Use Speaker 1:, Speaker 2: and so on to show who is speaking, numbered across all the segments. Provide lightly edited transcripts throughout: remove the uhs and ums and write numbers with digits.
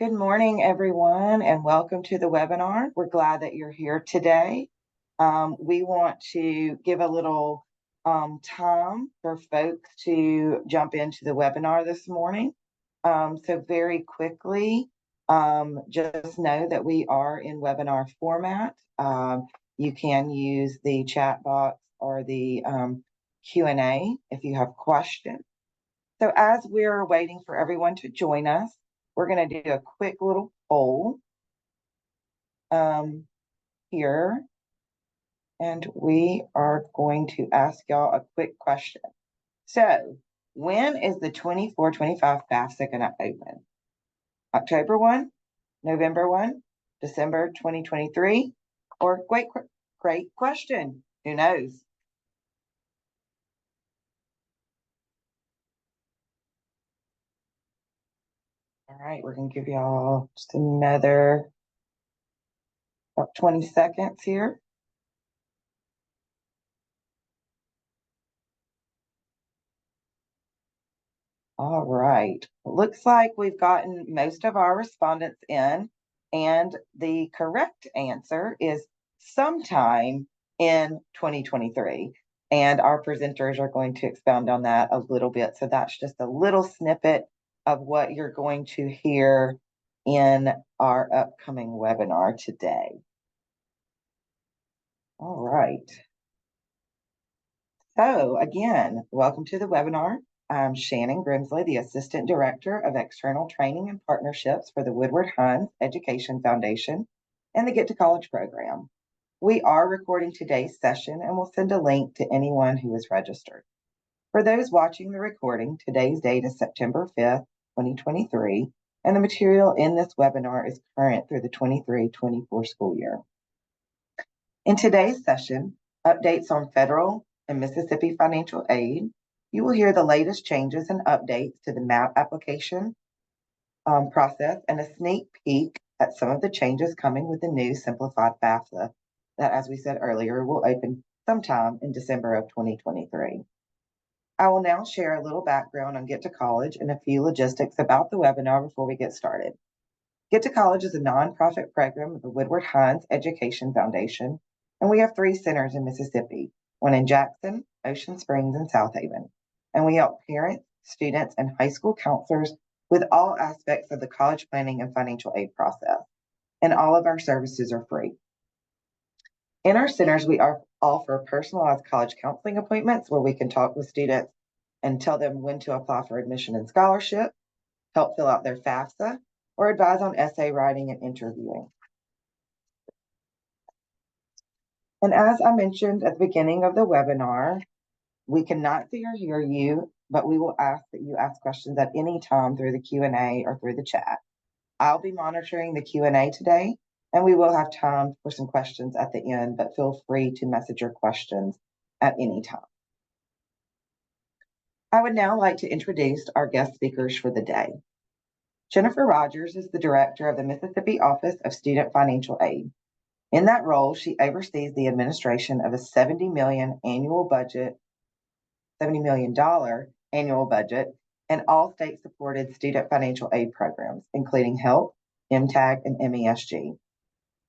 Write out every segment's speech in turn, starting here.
Speaker 1: Good morning, everyone, and welcome to the webinar. We're glad that you're here today. We want to give a little time for folks to jump into the webinar this morning. So very quickly, just know that we are in webinar format. You can use the chat box or the Q&A if you have questions. So as we're waiting for everyone to join us, we're going to do a quick little poll here, and we are going to ask y'all a quick question. So when is the 24-25 FAFSA going to open? October 1, November 1, December 2023, or great question, who knows? All right, we're going to give y'all just another about 20 seconds here. All right, looks like we've gotten most of our respondents in, and the correct answer is sometime in 2023. And our presenters are going to expound on that a little bit. So that's just a little snippet of what you're going to hear in our upcoming webinar today. All right. So again, welcome to the webinar. I'm Shannon Grimsley, the Assistant Director of External Training and Partnerships for the Woodward Hines Education Foundation and the Get to College program. We are recording today's session and will send a link to anyone who is registered. For those watching the recording, today's date is September 5th, 2023, and the material in this webinar is current through the 23-24 school year. In today's session, updates on federal and Mississippi financial aid. You will hear the latest changes and updates to the MAAPP application process and a sneak peek at some of the changes coming with the new simplified FAFSA that, as we said earlier, will open sometime in December of 2023. I will now share a little background on Get to College and a few logistics about the webinar before we get started. Get to College is a nonprofit program of the Woodward Hines Education Foundation, and we have 3 centers in Mississippi, one in Jackson, Ocean Springs, and South Haven. And we help parents, students, and high school counselors with all aspects of the college planning and financial aid process. And all of our services are free. In our centers, we offer personalized college counseling appointments where we can talk with students and tell them when to apply for admission and scholarship, help fill out their FAFSA, or advise on essay writing and interviewing. And as I mentioned at the beginning of the webinar, we cannot see or hear you, but we will ask that you ask questions at any time through the Q&A or through the chat. I'll be monitoring the Q&A today, and we will have time for some questions at the end, but feel free to message your questions at any time. I would now like to introduce our guest speakers for the day. Jennifer Rogers is the director of the Mississippi Office of Student Financial Aid. In that role, she oversees the administration of a $70 million annual budget and all state-supported student financial aid programs, including HELP, MTAG, and MESG.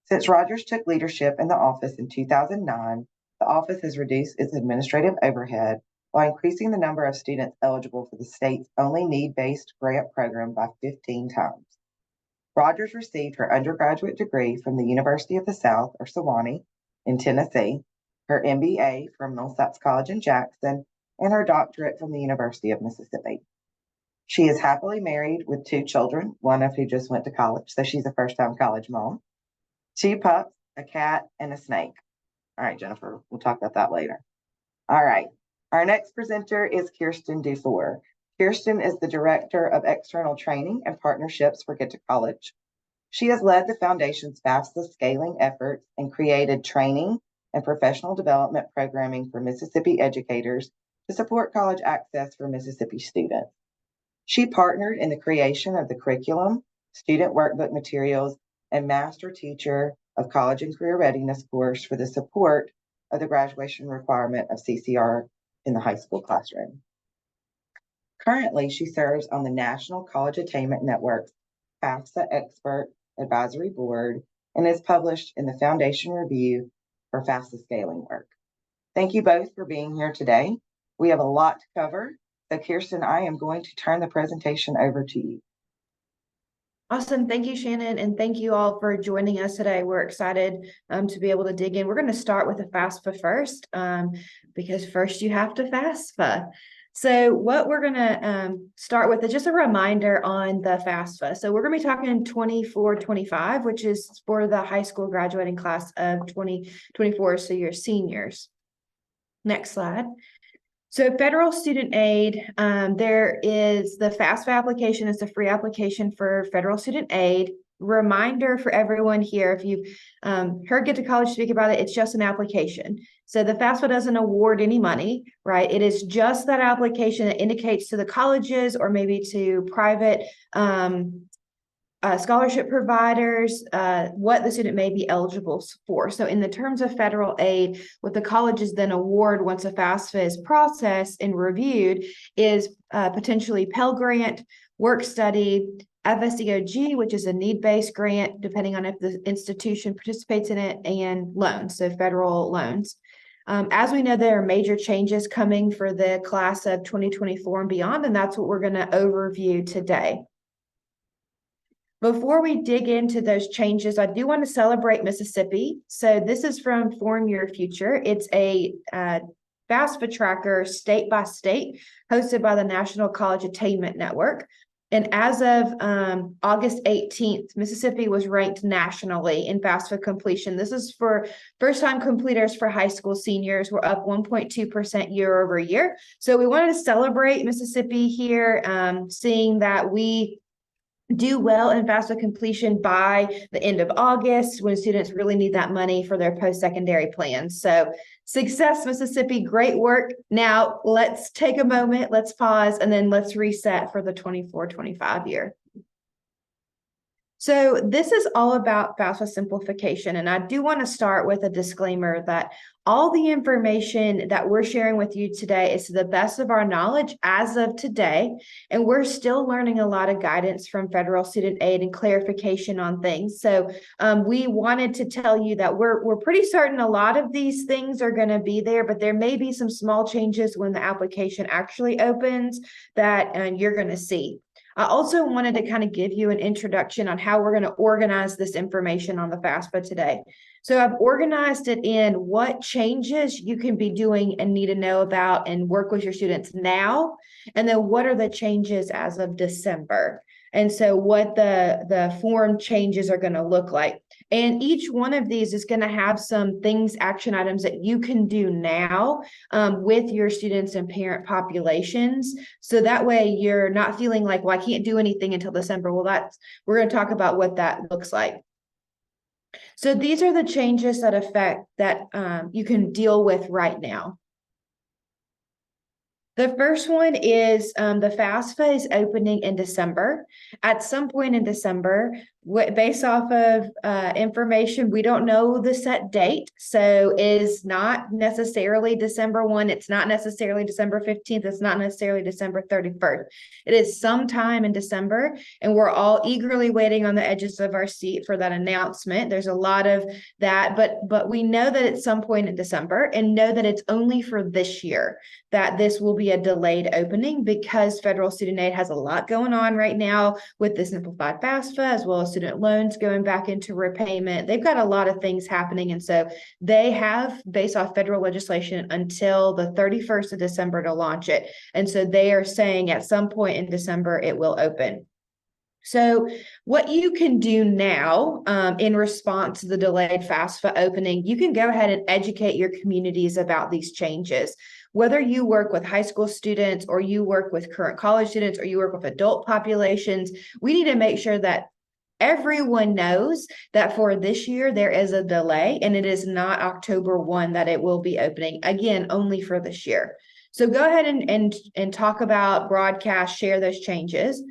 Speaker 1: Since Rogers took leadership in the office in 2009, the office has reduced its administrative overhead while increasing the number of students eligible for the state's only need-based grant program by 15 times. Rogers received her undergraduate degree from the University of the South, or Sewanee, in Tennessee, her MBA from Millsaps College in Jackson, and her doctorate from the University of Mississippi. She is happily married with 2 children, one of who just went to college, so she's a first-time college mom, 2 pups, a cat, and a snake. All right, Jennifer, we'll talk about that later. All right, our next presenter is Kirsten Dufour. Kirsten is the Director of External Training and Partnerships for Get to College. She has led the Foundation's FAFSA scaling efforts and created training and professional development programming for Mississippi educators to support college access for Mississippi students. She partnered in the creation of the curriculum, student workbook materials, and Master Teacher of College and Career Readiness course for the support of the graduation requirement of CCR in the high school classroom. Currently, she serves on the National College Attainment Network's FAFSA Expert Advisory Board and is published in the Foundation Review for FAFSA scaling work. Thank you both for being here today. We have a lot to cover, so Kirsten, I am going to turn the presentation over to you.
Speaker 2: Awesome. Thank you, Shannon, and thank you all for joining us today. We're excited to be able to dig in. We're going to start with the FAFSA first, because first you have to FAFSA. So what we're going to start with is just a reminder on the FAFSA. So we're going to be talking 24-25, which is for the high school graduating class of 2024, so your seniors. Next slide. So federal student aid, there is the FAFSA application. It's a free application for federal student aid. Reminder for everyone here, if you've heard Get to College speak about it, it's just an application. So the FAFSA doesn't award any money, right? It is just that application that indicates to the colleges or maybe to private scholarship providers, what the student may be eligible for. So in the terms of federal aid, what the colleges then award once a FAFSA is processed and reviewed is potentially Pell Grant, work study, FSDOG, which is a need-based grant, depending on if the institution participates in it, and loans, so federal loans. As we know, there are major changes coming for the class of 2024 and beyond, and that's what we're going to overview today. Before we dig into those changes, I do want to celebrate Mississippi. So this is from Form Your Future. It's a FAFSA Tracker state by state hosted by the National College Attainment Network. And as of August 18th, Mississippi was ranked nationally in FAFSA completion. This is for first-time completers for high school seniors. We're up 1.2% year over year. So we wanted to celebrate Mississippi here, seeing that we do well in FAFSA completion by the end of August when students really need that money for their post-secondary plans. So success, Mississippi, great work. Now let's take a moment, let's pause, and then let's reset for the 24-25 year. So this is all about FAFSA simplification, and I do want to start with a disclaimer that all the information that we're sharing with you today is to the best of our knowledge as of today, and we're still learning a lot of guidance from federal student aid and clarification on things. So we wanted to tell you that we're pretty certain a lot of these things are going to be there, but there may be some small changes when the application actually opens that you're going to see. I also wanted to kind of give you an introduction on how we're going to organize this information on the FAFSA today. So I've organized it in what changes you can be doing and need to know about and work with your students now, and then what are the changes as of December. And so what the form changes are going to look like. And each one of these is going to have some things, action items that you can do now with your students and parent populations. So that way you're not feeling like, well, I can't do anything until December. Well, we're going to talk about what that looks like. So these are the changes that affect that you can deal with right now. The first one is the FAFSA is opening in December. At some point in December, based off of information, we don't know the set date. So it is not necessarily December 1. It's not necessarily December 15th. It's not necessarily December 31st. It is sometime in December, and we're all eagerly waiting on the edges of our seat for that announcement. There's a lot of that, but we know that it's some point in December, and know that it's only for this year that this will be a delayed opening, because federal student aid has a lot going on right now with the simplified FAFSA, as well as student loans going back into repayment. They've got a lot of things happening. And so they have, based off federal legislation, until the 31st of December to launch it. And so they are saying at some point in December, it will open. So what you can do now in response to the delayed FAFSA opening, you can go ahead and educate your communities about these changes. Whether you work with high school students, or you work with current college students, or you work with adult populations, we need to make sure that everyone knows that for this year, there is a delay, and it is not October 1 that it will be opening, again, only for this year. So go ahead and talk about, broadcast, share those changes.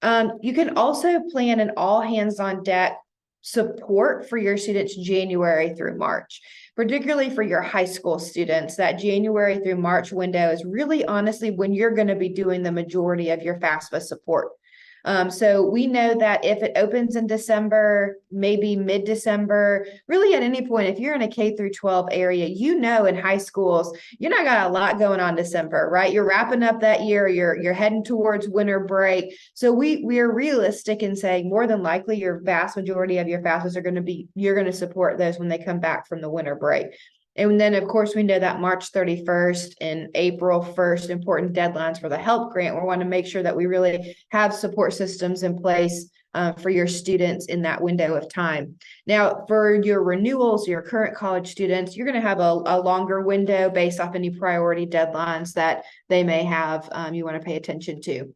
Speaker 2: You can also plan an all hands on deck support for your students January through March, particularly for your high school students. That January through March window is really honestly when you're going to be doing the majority of your FAFSA support. So we know that if it opens in December, maybe mid-December, really at any point, if you're in a K through 12 area, in high schools, you're not got a lot going on December, right? You're wrapping up that year, you're heading towards winter break. So we are realistic in saying more than likely your vast majority of your FAFSAs you're going to support those when they come back from the winter break. And then, of course, we know that March 31st and April 1st, important deadlines for the help grant. We want to make sure that we really have support systems in place for your students in that window of time. Now, for your renewals, your current college students, you're going to have a longer window based off any priority deadlines that they may have you want to pay attention to.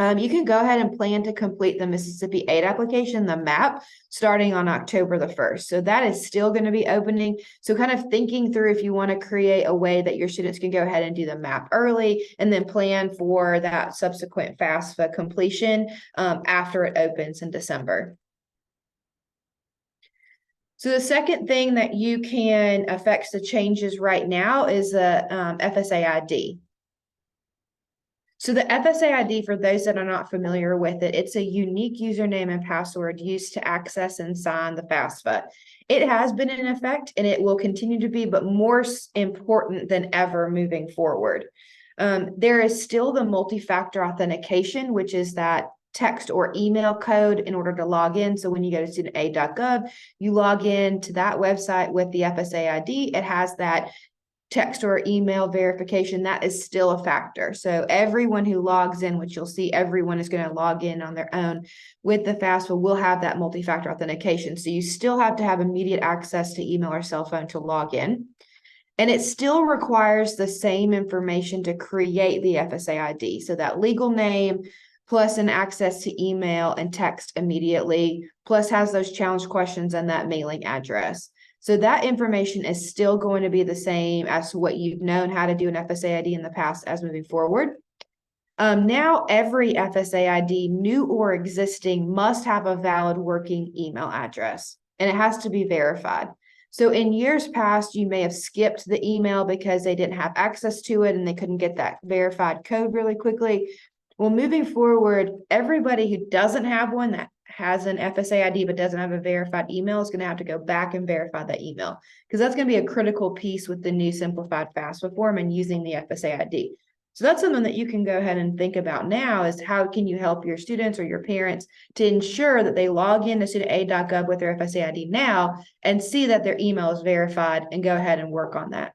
Speaker 2: You can go ahead and plan to complete the Mississippi Aid application, the MAAPP, starting on October the 1st. So that is still going to be opening. So kind of thinking through if you want to create a way that your students can go ahead and do the MAAPP early and then plan for that subsequent FAFSA completion after it opens in December. So the second thing that you can affect the changes right now is the FSA ID. So the FSA ID, for those that are not familiar with it, it's a unique username and password used to access and sign the FAFSA. It has been in effect and it will continue to be, but more important than ever moving forward. There is still the multi-factor authentication, which is that text or email code in order to log in. So when you go to studentaid.gov, you log in to that website with the FSA ID. It has that text or email verification. That is still a factor. So everyone who logs in, which you'll see everyone is going to log in on their own with the FAFSA, will have that multi-factor authentication. So you still have to have immediate access to email or cell phone to log in. And it still requires the same information to create the FSA ID. So that legal name plus an access to email and text immediately, plus has those challenge questions and that mailing address. So that information is still going to be the same as to what you've known how to do an FSA ID in the past as moving forward. Now every FSA ID, new or existing, must have a valid working email address, and it has to be verified. So in years past, you may have skipped the email because they didn't have access to it and they couldn't get that verified code really quickly. Well, moving forward, everybody who doesn't have one that has an FSA ID but doesn't have a verified email is going to have to go back and verify that email, because that's going to be a critical piece with the new simplified FAFSA form and using the FSA ID. So that's something that you can go ahead and think about now, is how can you help your students or your parents to ensure that they log into studentaid.gov with their FSA ID now and see that their email is verified and go ahead and work on that.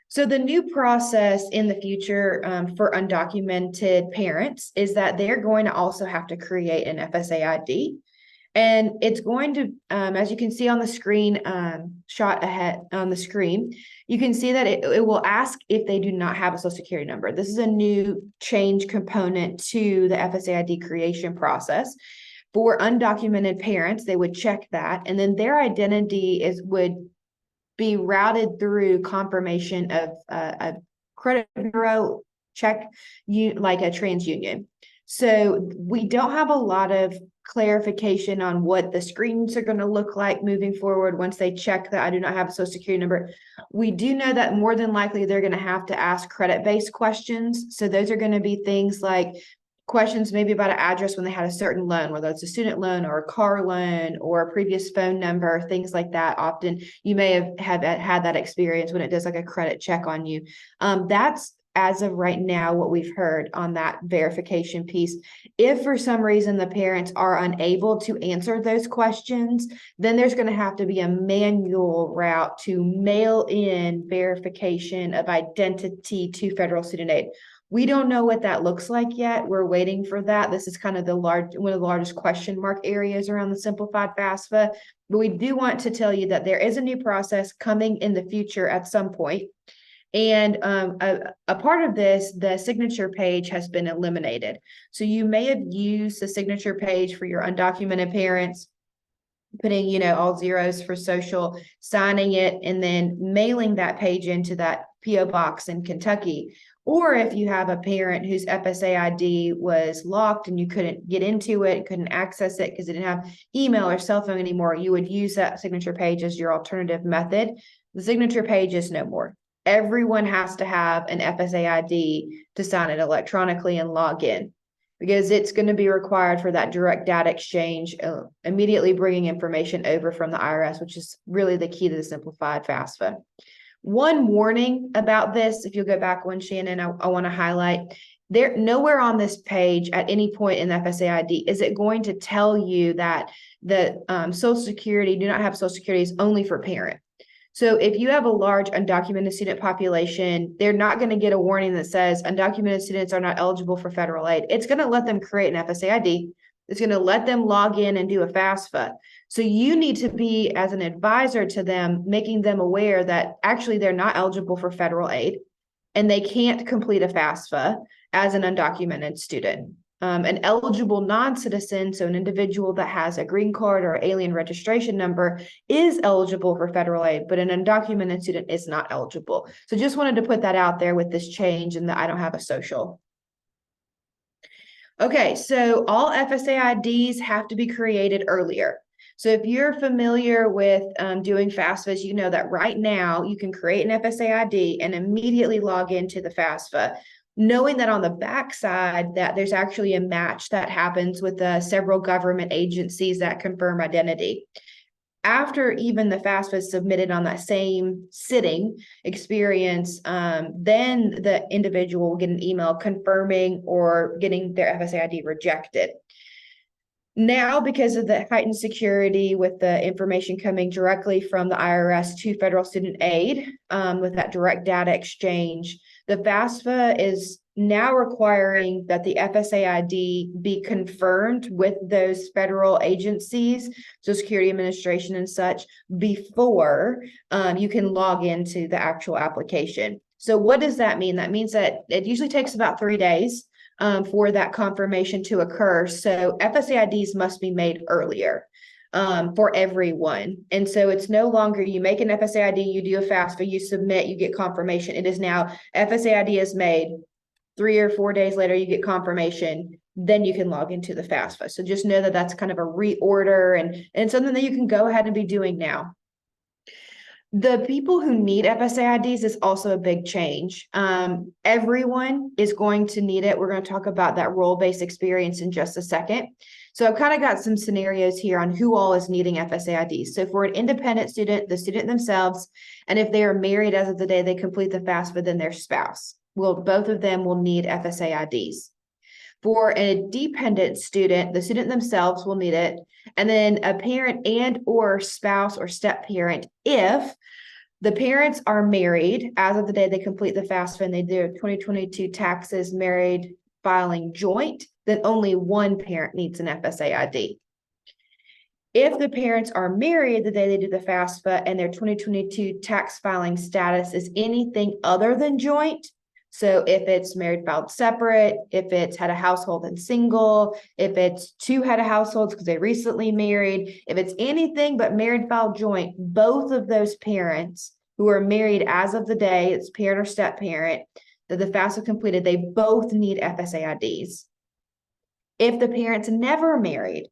Speaker 2: So the new process in the future for undocumented parents is that they're going to also have to create an FSA ID. And it's going to, as you can see on the screen, shot ahead on the screen, you can see that it will ask if they do not have a social security number. This is a new change component to the FSA ID creation process. For undocumented parents, they would check that, and then their identity would be routed through confirmation of a credit bureau check, like a TransUnion. So we don't have a lot of clarification on what the screens are going to look like moving forward once they check that I do not have a social security number. We do know that more than likely they're going to have to ask credit-based questions. So those are going to be things like questions maybe about an address when they had a certain loan, whether it's a student loan or a car loan or a previous phone number, things like that. Often you may have had that experience when it does like a credit check on you. That's, as of right now, what we've heard on that verification piece. If for some reason the parents are unable to answer those questions, then there's going to have to be a manual route to mail in verification of identity to federal student aid. We don't know what that looks like yet. We're waiting for that. This is kind of one of the largest question mark areas around the simplified FAFSA. But we do want to tell you that there is a new process coming in the future at some point. And a part of this, the signature page has been eliminated. So you may have used the signature page for your undocumented parents, putting, all zeros for social, signing it, and then mailing that page into that PO box in Kentucky. Or if you have a parent whose FSA ID was locked and you couldn't get into it, couldn't access it because it didn't have email or cell phone anymore, you would use that signature page as your alternative method. The signature page is no more. everyone has to have an FSA ID to sign it electronically and log in, because it's going to be required for that direct data exchange, immediately bringing information over from the IRS, which is really the key to the simplified FAFSA. One warning about this, if you'll go back one, Shannon, I want to highlight, there nowhere on this page at any point in the FSA ID is it going to tell you that the Social Security, do not have Social Security is only for parent. So if you have a large undocumented student population, they're not going to get a warning that says undocumented students are not eligible for federal aid. It's going to let them create an FSA ID. It's going to let them log in and do a FAFSA. So you need to be, as an advisor to them, making them aware that actually they're not eligible for federal aid and they can't complete a FAFSA as an undocumented student. An eligible non-citizen, so an individual that has a green card or alien registration number, is eligible for federal aid, but an undocumented student is not eligible. So just wanted to put that out there with this change and that I don't have a social. Okay, so all FSA IDs have to be created earlier. So if you're familiar with doing FAFSAs, you know that right now you can create an FSA ID and immediately log into the FAFSA, knowing that on the backside that there's actually a match that happens with several government agencies that confirm identity. After even the FAFSA is submitted on that same sitting experience, then the individual will get an email confirming or getting their FSA ID rejected. Now, because of the heightened security with the information coming directly from the IRS to federal student aid, with that direct data exchange, the FAFSA is now requiring that the FSA ID be confirmed with those federal agencies, Social Security Administration and such, before you can log into the actual application. So what does that mean? That means that it usually takes about 3 days for that confirmation to occur. So FSA IDs must be made earlier for everyone. And so it's no longer you make an FSA ID, you do a FAFSA, you submit, you get confirmation. It is now FSA ID is made, 3 or 4 days later, you get confirmation, then you can log into the FAFSA. So just know that that's kind of a reorder and something that you can go ahead and be doing now. The people who need FSA IDs is also a big change. Everyone is going to need it. We're going to talk about that role-based experience in just a second. So I've kind of got some scenarios here on who all is needing FSA IDs. So for an independent student, the student themselves, and if they are married as of the day they complete the FAFSA, then their spouse. Both of them will need FSA IDs. For a dependent student, the student themselves will need it, and then a parent and or spouse or step parent if the parents are married as of the day they complete the FAFSA and they do 2022 taxes married filing joint, then only one parent needs an FSA ID. If the parents are married the day they do the FAFSA and their 2022 tax filing status is anything other than joint, so if it's married filed separate, if it's head of household and single, if it's 2 head of households because they recently married, if it's anything but married filed joint, both of those parents who are married as of the day, it's parent or step parent, that the FAFSA completed, they both need FSA IDs. If the parents never married,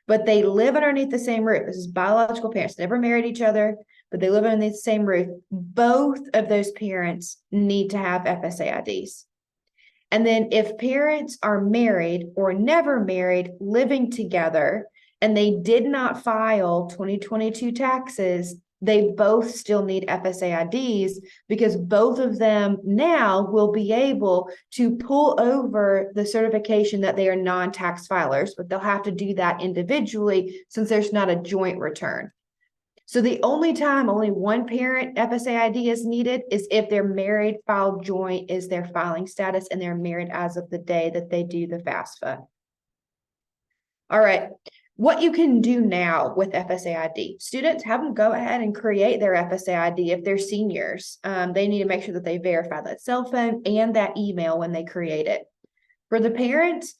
Speaker 2: but they live underneath the same roof, this is biological parents, never married each other, but they live underneath the same roof, both of those parents need to have FSA IDs. And then if parents are married or never married, living together, and they did not file 2022 taxes, they both still need FSA IDs because both of them now will be able to pull over the certification that they are non-tax filers, but they'll have to do that individually since there's not a joint return. So the only time only one parent FSA ID is needed is if they're married, filed joint is their filing status, and they're married as of the day that they do the FAFSA. All right, what you can do now with FSA ID. Students, have them go ahead and create their FSA ID if they're seniors. They need to make sure that they verify that cell phone and that email when they create it. For the parents,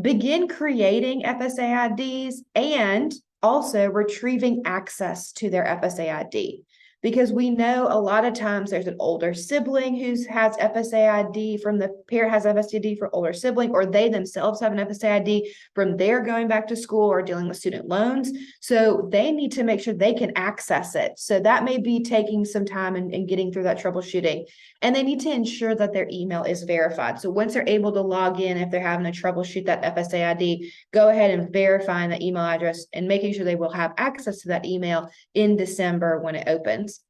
Speaker 2: begin creating FSA IDs and also retrieving access to their FSA ID. because we know a lot of times there's an older sibling who has FSA ID from the parent has FSA ID for older sibling, or they themselves have an FSA ID from their going back to school or dealing with student loans. So they need to make sure they can access it. So that may be taking some time and getting through that troubleshooting. And they need to ensure that their email is verified. So once they're able to log in, if they're having to troubleshoot that FSA ID, go ahead and verify the email address and making sure they will have access to that email in December when it opens.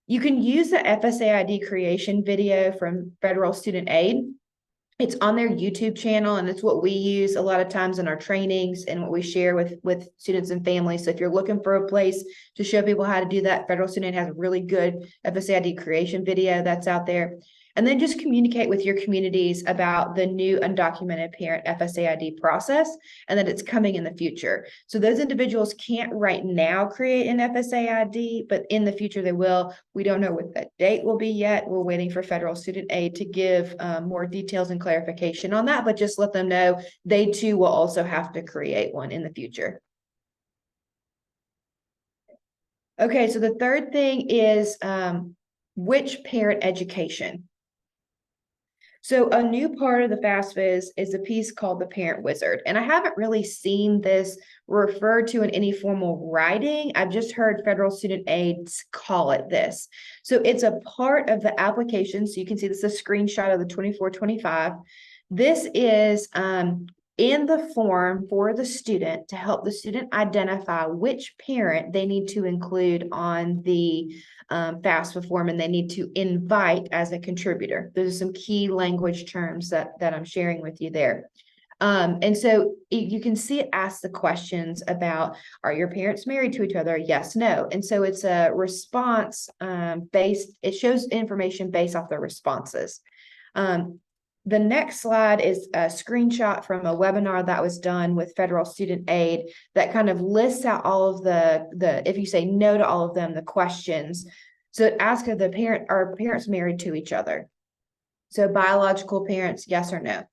Speaker 2: You can use the FSA ID creation video from Federal Student Aid. It's on their YouTube channel, and it's what we use a lot of times in our trainings and what we share with students and families. So if you're looking for a place to show people how to do that, Federal Student Aid has a really good FSA ID creation video that's out there. And then just communicate with your communities about the new undocumented parent FSA ID process and that it's coming in the future. So those individuals can't right now create an FSA ID, but in the future they will. We don't know what that date will be yet. We're waiting for Federal Student Aid to give more details and clarification on that, but just let them know they too will also have to create one in the future. Okay, so the third thing is which parent education. So a new part of the FAFSA is a piece called the Parent Wizard. And I haven't really seen this referred to in any formal writing. I've just heard Federal Student Aids call it this. So it's a part of the application. So you can see this is a screenshot of the 2425. This is in the form for the student to help the student identify which parent they need to include on the FAFSA form, and they need to invite as a contributor. Those are some key language terms that I'm sharing with you there. And so you can see it asks the questions about, are your parents married to each other? Yes, no. And so it's a response based, it shows information based off the responses. The next slide is a screenshot from a webinar that was done with Federal Student Aid that kind of lists out all of the if you say no to all of them, the questions. So it asks if are parents married to each other? So biological parents, yes or no?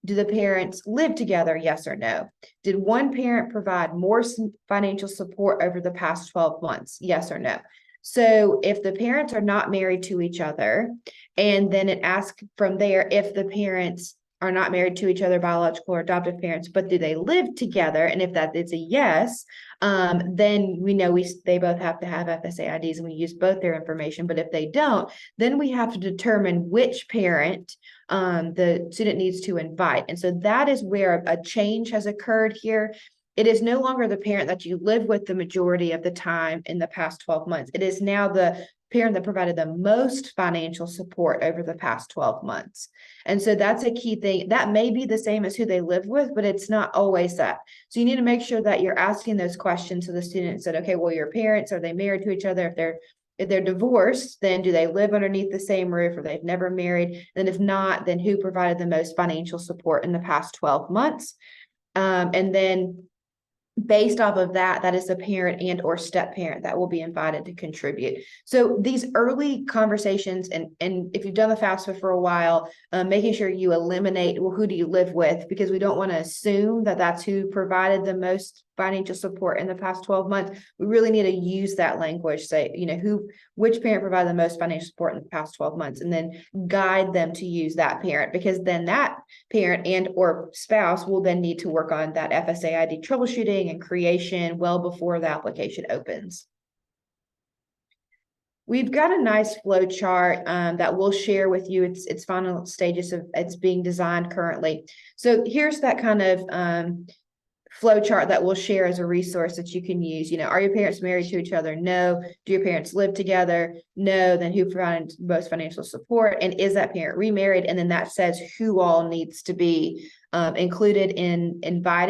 Speaker 2: Do the parents live together? Yes or no? Did one parent provide more financial support over the past 12 months? Yes or no? So if the parents are not married to each other, and then it asks from there if the parents are not married to each other, biological or adoptive parents, but do they live together? And if that it's a yes, then we know they both have to have FSA IDs and we use both their information. But if they don't, then we have to determine which parent the student needs to invite. And so that is where a change has occurred here. It is no longer the parent that you live with the majority of the time in the past 12 months. It is now the parent that provided the most financial support over the past 12 months. And so that's a key thing. That may be the same as who they live with, but it's not always that. So you need to make sure that you're asking those questions to the students that, okay, well, your parents, are they married to each other? If they're divorced, then do they live underneath the same roof, or they've never married? And if not, then who provided the most financial support in the past 12 months? And then based off of that, that is the parent and or step parent that will be invited to contribute. So these early conversations, and if you've done the FAFSA for a while, making sure you eliminate, well, who do you live with? Because we don't want to assume that that's who provided the most financial support in the past 12 months. We really need to use that language, say, which parent provided the most financial support in the past 12 months, and then guide them to use that parent, because then that parent and or spouse will then need to work on that FSA ID troubleshooting and creation well before the application opens. We've got a nice flow chart that we'll share with you. It's final stages of it's being designed currently. So here's that kind of flow chart that we'll share as a resource that you can use. Are your parents married to each other? No. Do your parents live together? No. Then who provided most financial support? And is that parent remarried? And then that says who all needs to be invited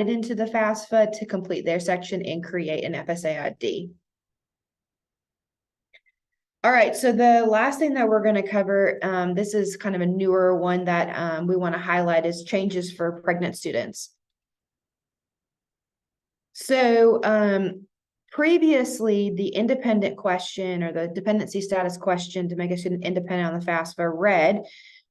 Speaker 2: into the FAFSA to complete their section and create an FSA ID. All right, so the last thing that we're going to cover, this is kind of a newer one that we want to highlight, is changes for pregnant students. So previously, the independent question or the dependency status question to make a student independent on the FAFSA read,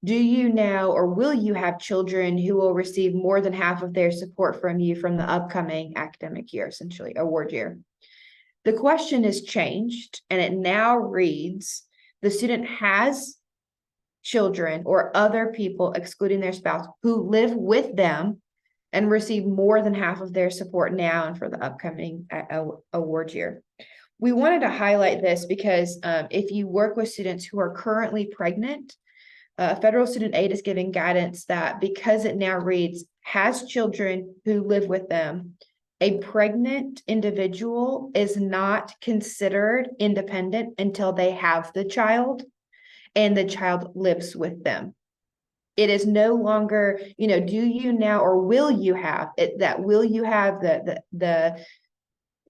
Speaker 2: do you now or will you have children who will receive more than half of their support from you from the upcoming academic year, essentially award year? The question is changed, and it now reads, the student has children or other people, excluding their spouse, who live with them and receive more than half of their support now and for the upcoming award year. We wanted to highlight this because if you work with students who are currently pregnant, federal student aid is giving guidance that because it now reads, has children who live with them, a pregnant individual is not considered independent until they have the child and the child lives with them. It is no longer, do you now, or will you have it, will you have the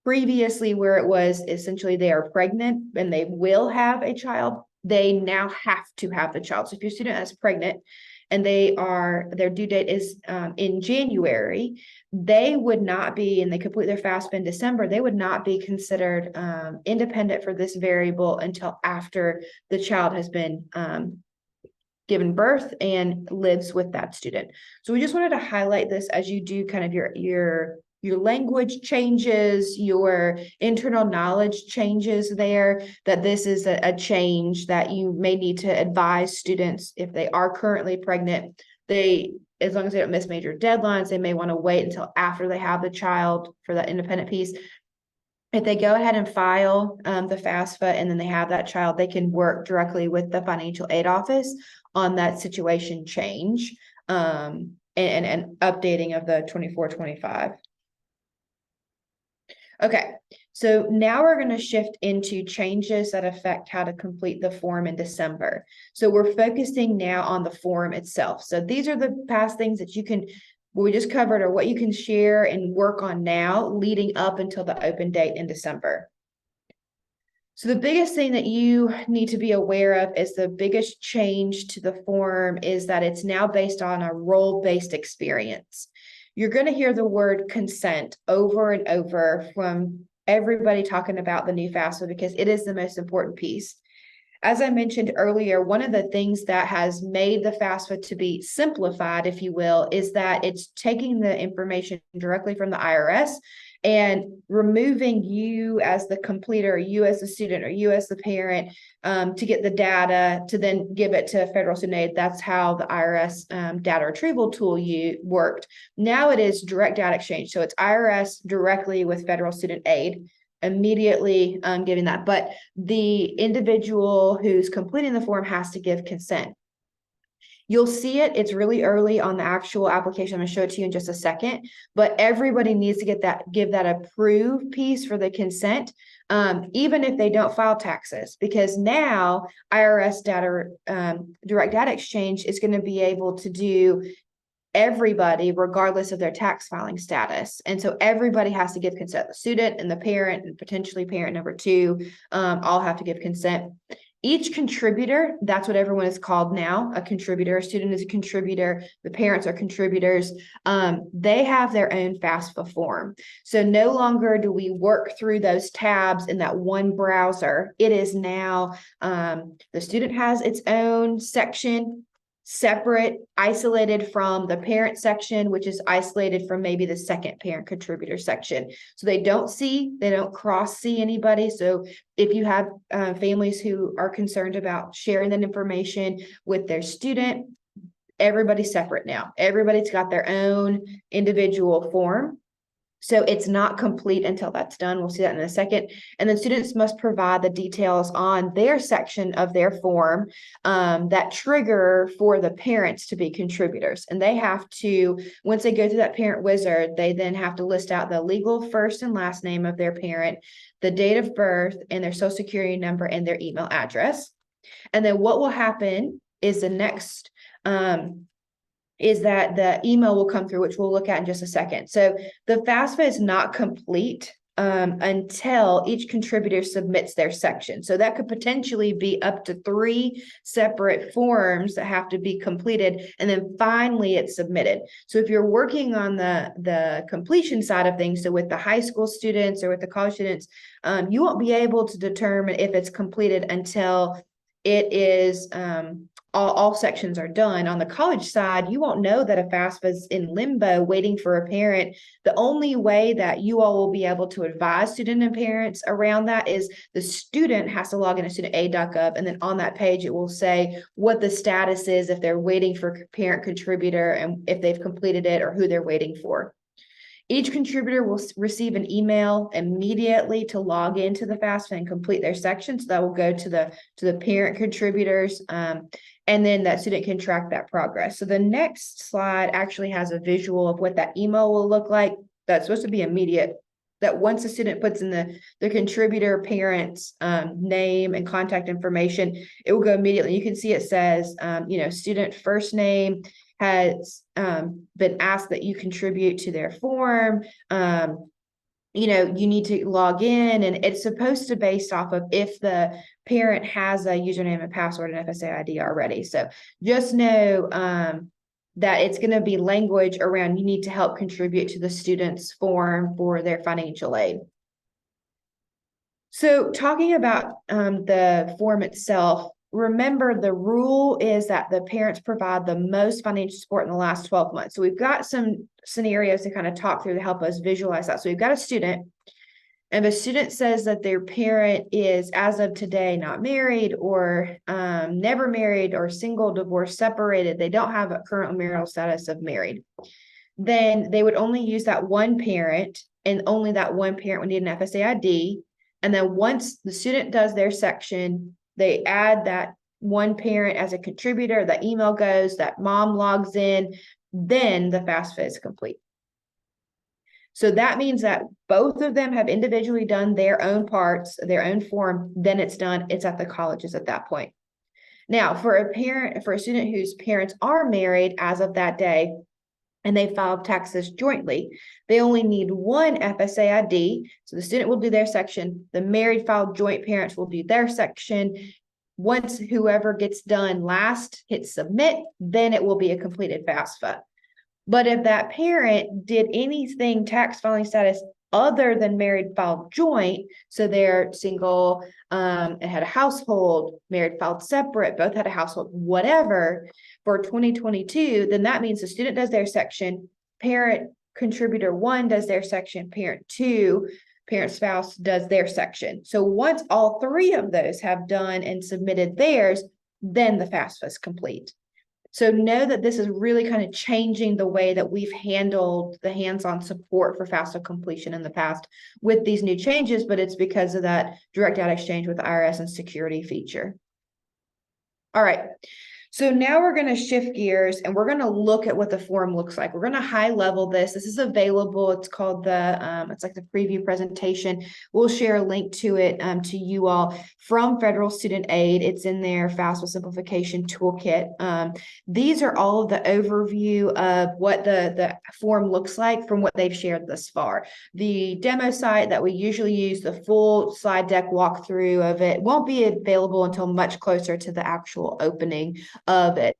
Speaker 2: previously where it was essentially they are pregnant and they will have a child, they now have to have the child. So if your student is pregnant and their due date is in January, they would not be, and they complete their FAFSA in December, they would not be considered independent for this variable until after the child has been given birth and lives with that student. So we just wanted to highlight this as you do kind of your language changes, your internal knowledge changes there, that this is a change that you may need to advise students if they are currently pregnant. As long as they don't miss major deadlines, they may want to wait until after they have the child for that independent piece. If they go ahead and file the FAFSA and then they have that child, they can work directly with the financial aid office on that situation change and updating of the 24-25. Okay, so now we're going to shift into changes that affect how to complete the form in December. So we're focusing now on the form itself. So these are the past things that we just covered, or what you can share and work on now leading up until the open date in December. So the biggest thing that you need to be aware of is the biggest change to the form is that it's now based on a role-based experience. You're going to hear the word consent over and over from everybody talking about the new FAFSA because it is the most important piece. As I mentioned earlier, one of the things that has made the FAFSA to be simplified, if you will, is that it's taking the information directly from the IRS and removing you as the completer, you as the student, or you as the parent to get the data to then give it to federal student aid. That's how the IRS data retrieval tool worked. Now it is direct data exchange. So it's IRS directly with federal student aid, immediately giving that. But the individual who's completing the form has to give consent. You'll see it. It's really early on the actual application. I'm going to show it to you in just a second, but everybody needs to give that approve piece for the consent, even if they don't file taxes, because now IRS data, direct data exchange is going to be able to do everybody regardless of their tax filing status. And so everybody has to give consent. The student and the parent and potentially parent number 2 all have to give consent. Each contributor, that's what everyone is called now, a contributor. A student is a contributor. The parents are contributors. They have their own FAFSA form. So no longer do we work through those tabs in that one browser. It is now the student has its own section, separate, isolated from the parent section, which is isolated from maybe the second parent contributor section. So they don't cross see anybody. So if you have families who are concerned about sharing that information with their student, everybody's separate now. Everybody's got their own individual form. So it's not complete until that's done. We'll see that in a second. And then students must provide the details on their section of their form that trigger for the parents to be contributors. And they have to, once they go through that parent wizard, they then have to list out the legal first and last name of their parent, the date of birth, and their social security number and their email address. And then what will happen is the next is that the email will come through, which we'll look at in just a second. So the FAFSA is not complete until each contributor submits their section. So that could potentially be up to 3 separate forms that have to be completed, and then finally it's submitted. So if you're working on the completion side of things, so with the high school students or with the college students, you won't be able to determine if it's completed until it is all sections are done. On the college side, you won't know that a FAFSA is in limbo waiting for a parent. The only way that you all will be able to advise student and parents around that is the student has to log into studentaid.gov, and then on that page it will say what the status is, if they're waiting for parent contributor and if they've completed it or who they're waiting for. Each contributor will receive an email immediately to log into the FAFSA and complete their section. So that will go to the parent contributors, and then that student can track that progress. So the next slide actually has a visual of what that email will look like. That's supposed to be immediate. That once the student puts in the contributor parent's name and contact information, it will go immediately. You can see it says, student first name has been asked that you contribute to their form. You need to log in, and it's supposed to based off of if the parent has a username and password and FSA ID already. So just know that it's going to be language around you need to help contribute to the student's form for their financial aid. So talking about the form itself, remember the rule is that the parents provide the most financial support in the last 12 months. So we've got some scenarios to kind of talk through to help us visualize that. So we've got a student, and the student says that their parent is, as of today, not married or never married or single, divorced, separated. They don't have a current marital status of married. Then they would only use that one parent, and only that one parent would need an FSA ID. And then once the student does their section, they add that one parent as a contributor, the email goes, that mom logs in, then the FAFSA is complete. So that means that both of them have individually done their own parts, their own form, then it's done. It's at the colleges at that point. Now, for a student whose parents are married as of that day, and they filed taxes jointly, they only need one FSA ID. So the student will do their section. The married filed joint parents will do their section. Once whoever gets done last hits submit, then it will be a completed FAFSA. But if that parent did anything tax filing status other than married filed joint, so they're single, and had a household, married filed separate, both had a household, whatever, for 2022, then that means the student does their section, parent contributor 1 does their section, parent 2, parent spouse does their section. So once all 3 of those have done and submitted theirs, then the FAFSA is complete. So know that this is really kind of changing the way that we've handled the hands-on support for FAFSA completion in the past with these new changes, but it's because of that direct data exchange with the IRS and security feature. All right. So now we're going to shift gears and we're going to look at what the form looks like. We're going to high level this. This is available. It's called it's like the preview presentation. We'll share a link to it to you all from Federal Student Aid. It's in their FAFSA Simplification Toolkit. These are all of the overview of what the form looks like from what they've shared thus far. The demo site that we usually use, the full slide deck walkthrough of it, won't be available until much closer to the actual opening of it.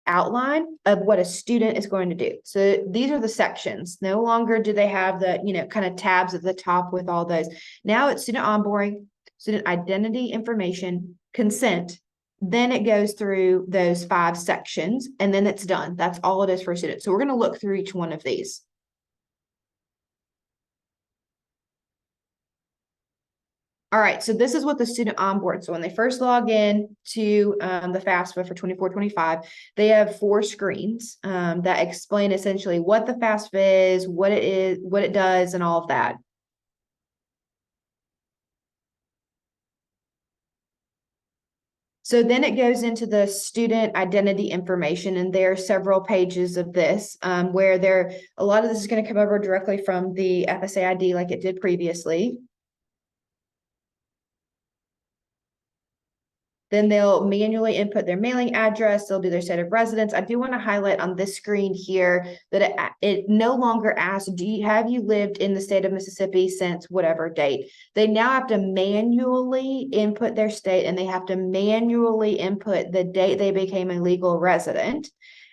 Speaker 2: Outline of what a student is going to do. So these are the sections. No longer do they have the, kind of tabs at the top with all those. Now it's student onboarding, student identity information, consent. Then it goes through those 5 sections and then it's done. That's all it is for a student. So we're going to look through each one of these. All right, so this is what the student onboard. So when they first log in to the FAFSA for 24-25, they have 4 screens that explain essentially what the FAFSA is, what it does, and all of that. So then it goes into the student identity information, and there are several pages of this where a lot of this is going to come over directly from the FSA ID like it did previously. Then they'll manually input their mailing address. They'll do their state of residence. I do want to highlight on this screen here that it no longer asks, have you lived in the state of Mississippi since whatever date? They now have to manually input their state, and they have to manually input the date they became a legal resident.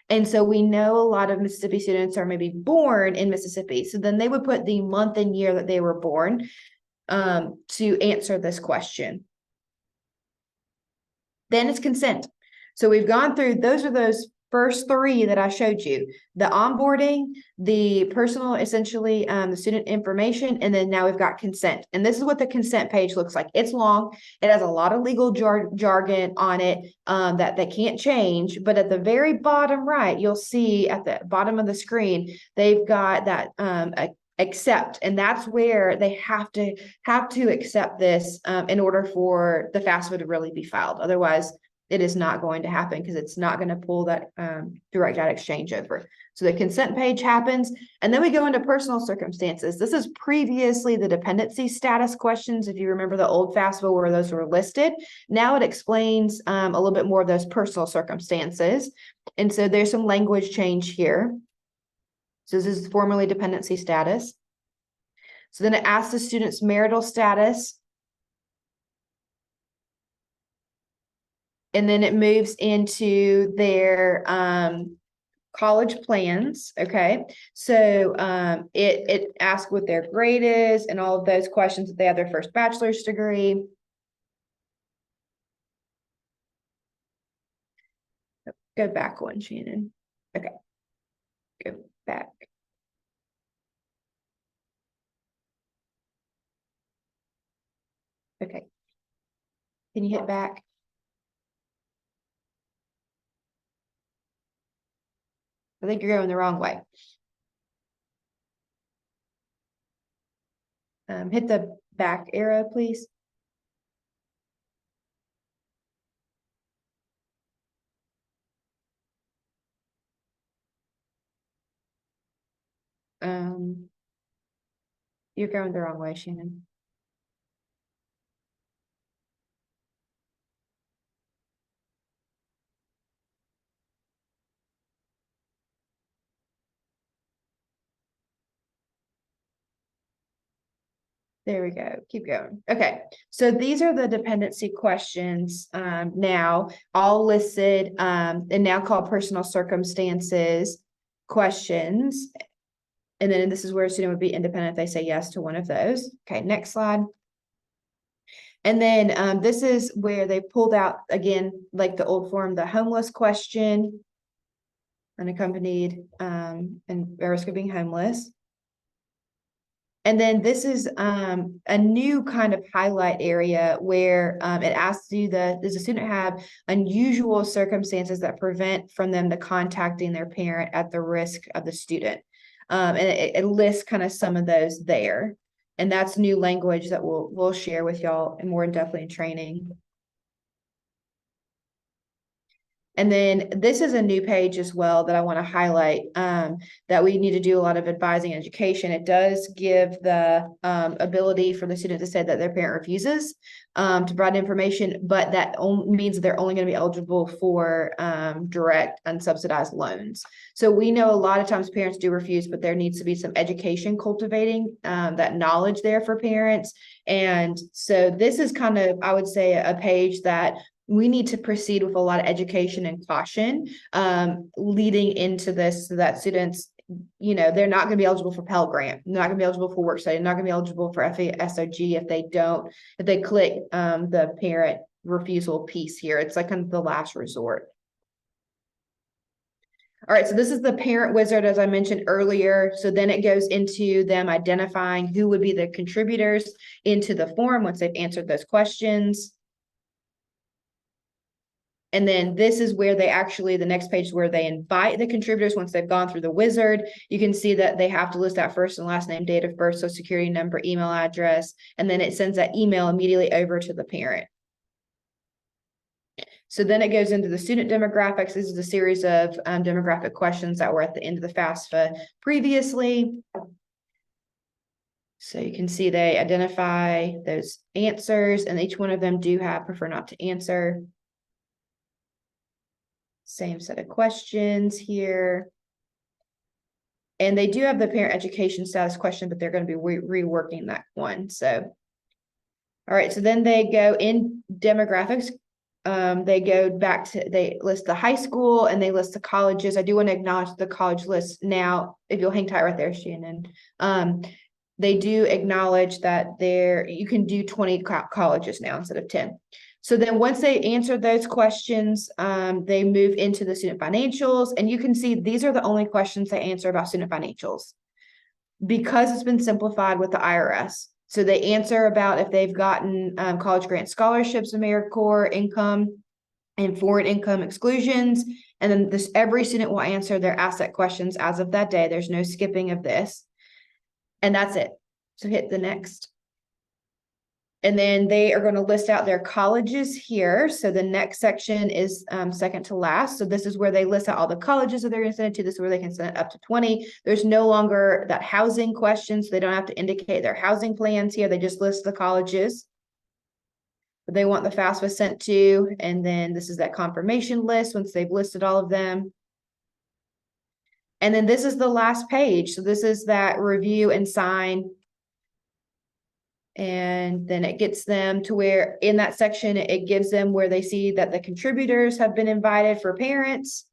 Speaker 2: And so we know a lot of Mississippi students are maybe born in Mississippi. So then they would put the month and year that they were born. to answer this question. Then it's consent. So we've gone through, those are those first three that I showed you: the onboarding, the personal, essentially, the student information, and then now we've got consent. And this is what the consent page looks like. It's long. It has a lot of legal jargon on it that they can't change. But at the very bottom right, you'll see at the bottom of the screen, they've got that accept, and that's where they have to accept this in order for the FAFSA to really be filed. Otherwise, it is not going to happen because it's not going to pull that direct data exchange over. So the consent page happens, and then we go into personal circumstances. This is previously the dependency status questions. If you remember the old FAFSA where those were listed, now it explains a little bit more of those personal circumstances. And so there's some language change here. So this is formerly dependency status. So then it asks the student's marital status. And then it moves into their college plans. Okay. So it asks what their grade is and all of those questions, if they have their first bachelor's degree. Go back one, Shannon. Okay. Go back. Okay. Can you hit back? I think you're going the wrong way. Hit the back arrow, please. You're going the wrong way, Shannon. There we go. Keep going. Okay. So these are the dependency questions now, all listed and now called personal circumstances questions. And then this is where a student would be independent if they say yes to one of those. Okay, next slide. And then this is where they pulled out, again, like the old form, the homeless question, unaccompanied and at risk of being homeless. And then this is a new kind of highlight area where it asks you, does the student have unusual circumstances that prevent from them to contacting their parent at the risk of the student? And it lists kind of some of those there. And that's new language that we'll share with y'all and more in depth in training. And then this is a new page as well that I want to highlight that we need to do a lot of advising and education. It does give the ability for the student to say that their parent refuses to provide information, but that means that they're only going to be eligible for direct unsubsidized loans. So we know a lot of times parents do refuse, but there needs to be some education cultivating that knowledge there for parents. And so this is kind of, I would say, a page that we need to proceed with a lot of education and caution leading into this so that students, you know, they're not going to be eligible for Pell Grant, they're not going to be eligible for work study, they're not going to be eligible for FASOG if they click the parent refusal piece here. It's like kind of the last resort. All right, so this is the parent wizard, as I mentioned earlier. So then it goes into them identifying who would be the contributors into the form once they've answered those questions. And then this is where they actually, the next page is where they invite the contributors once they've gone through the wizard. You can see that they have to list that first and last name, date of birth, social security number, email address, and then it sends that email immediately over to the parent. So then it goes into the student demographics. This is a series of demographic questions that were at the end of the FAFSA previously. So you can see they identify those answers, and each one of them do have prefer not to answer. Same set of questions here. And they do have the parent education status question, but they're going to be reworking that one. So, all right, so then they go in demographics. They go back to, they list the high school and they list the colleges. I do want to acknowledge the college list now, if you'll hang tight right there, Shannon. they do acknowledge that you can do 20 colleges now instead of 10. So then once they answer those questions, they move into the student financials, and you can see these are the only questions they answer about student financials because it's been simplified with the IRS. So they answer about if they've gotten college grant scholarships, AmeriCorps, income, and foreign income exclusions. And then every student will answer their asset questions as of that day. There's no skipping of this. And that's it. So hit the next. And then they are going to list out their colleges here. So the next section is second to last. So this is where they list out all the colleges that they're going to send it to. This is where they can send it up to 20. There's no longer that housing question, so they don't have to indicate their housing plans here. They just list the colleges they want the FAFSA sent to, and then this is that confirmation list once they've listed all of them. And then this is the last page. So this is that review and sign. And then it gets them to where in that section, it gives them where they see that the contributors have been invited for parents.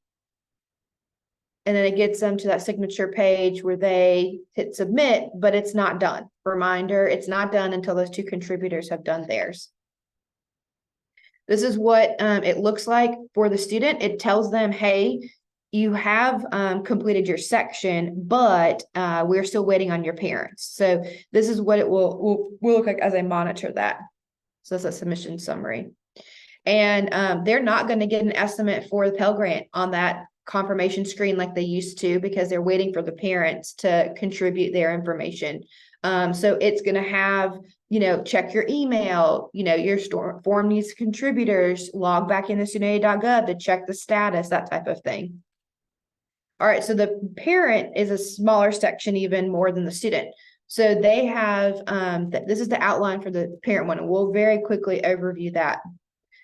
Speaker 2: And then it gets them to that signature page where they hit submit, but it's not done. Reminder, it's not done until those two contributors have done theirs. This is what it looks like for the student. It tells them, hey, you have completed your section, but we're still waiting on your parents. So this is what it will look like as I monitor that. So that's a submission summary. And they're not going to get an estimate for the Pell Grant on that confirmation screen like they used to, because they're waiting for the parents to contribute their information. So it's going to have, check your email, your form needs contributors, log back into studentaid.gov to check the status, that type of thing. All right, so the parent is a smaller section, even more than the student. So they have, this is the outline for the parent one, and we'll very quickly overview that.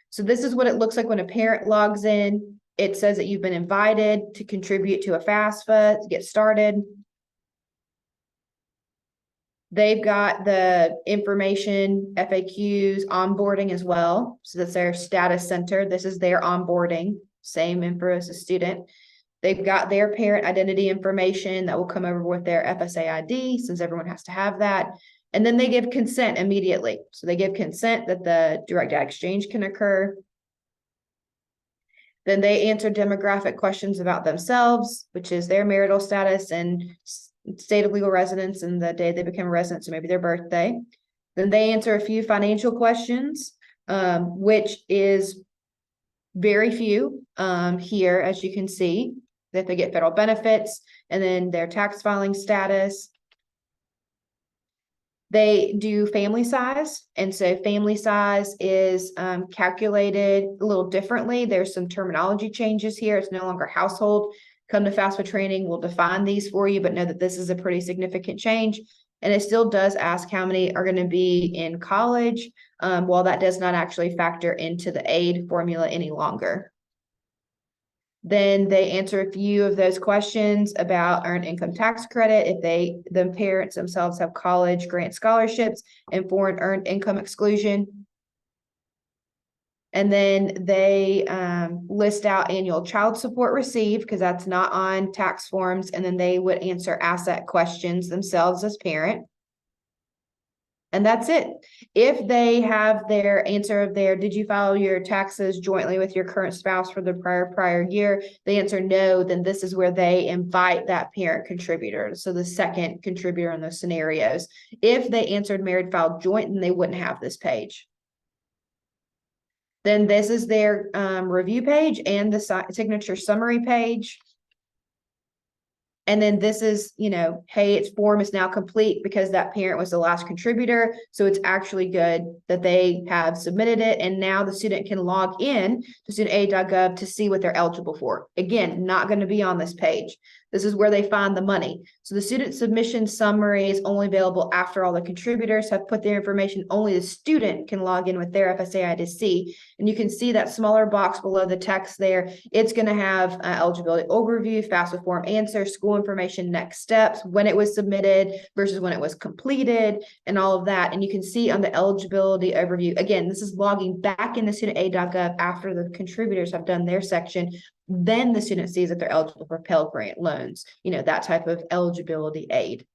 Speaker 2: So this is what it looks like when a parent logs in. It says that you've been invited to contribute to a FAFSA to get started. They've got the information, FAQs, onboarding as well. So that's their status center. This is their onboarding, same info as a student. They've got their parent identity information that will come over with their FSA ID, since everyone has to have that. And then they give consent immediately. So they give consent that the direct data exchange can occur. Then they answer demographic questions about themselves, which is their marital status and state of legal residence and the day they became a resident, so maybe their birthday. Then they answer a few financial questions, which is very few here, as you can see, that they get federal benefits, and then their tax filing status. They do family size, and so family size is calculated a little differently. There's some terminology changes here. It's no longer household. Come to FAFSA training, we'll define these for you, but know that this is a pretty significant change. And it still does ask how many are going to be in college, while that does not actually factor into the aid formula any longer. Then they answer a few of those questions about earned income tax credit, if the parents themselves have college grant scholarships and foreign earned income exclusion. And then they list out annual child support received, because that's not on tax forms. And then they would answer asset questions themselves as parent. And that's it. If they have their answer of did you file your taxes jointly with your current spouse for the prior year? They answer no, then this is where they invite that parent contributor. So the second contributor in those scenarios. If they answered married filed joint, then they wouldn't have this page. Then this is their review page and the signature summary page. And then this is, hey, its form is now complete because that parent was the last contributor. So it's actually good that they have submitted it. And now the student can log in to studentaid.gov to see what they're eligible for. Again, not going to be on this page. This is where they find the money. So the student submission summary is only available after all the contributors have put their information. Only the student can log in with their FSA ID to see. And you can see that smaller box below the text there. It's going to have eligibility overview, FAFSA form answer, school information, next steps, when it was submitted versus when it was completed, and all of that. And you can see on the eligibility overview, again, this is logging back into studentaid.gov after the contributors have done their section. Then the student sees that they're eligible for Pell Grant loans, that type of eligibility aid.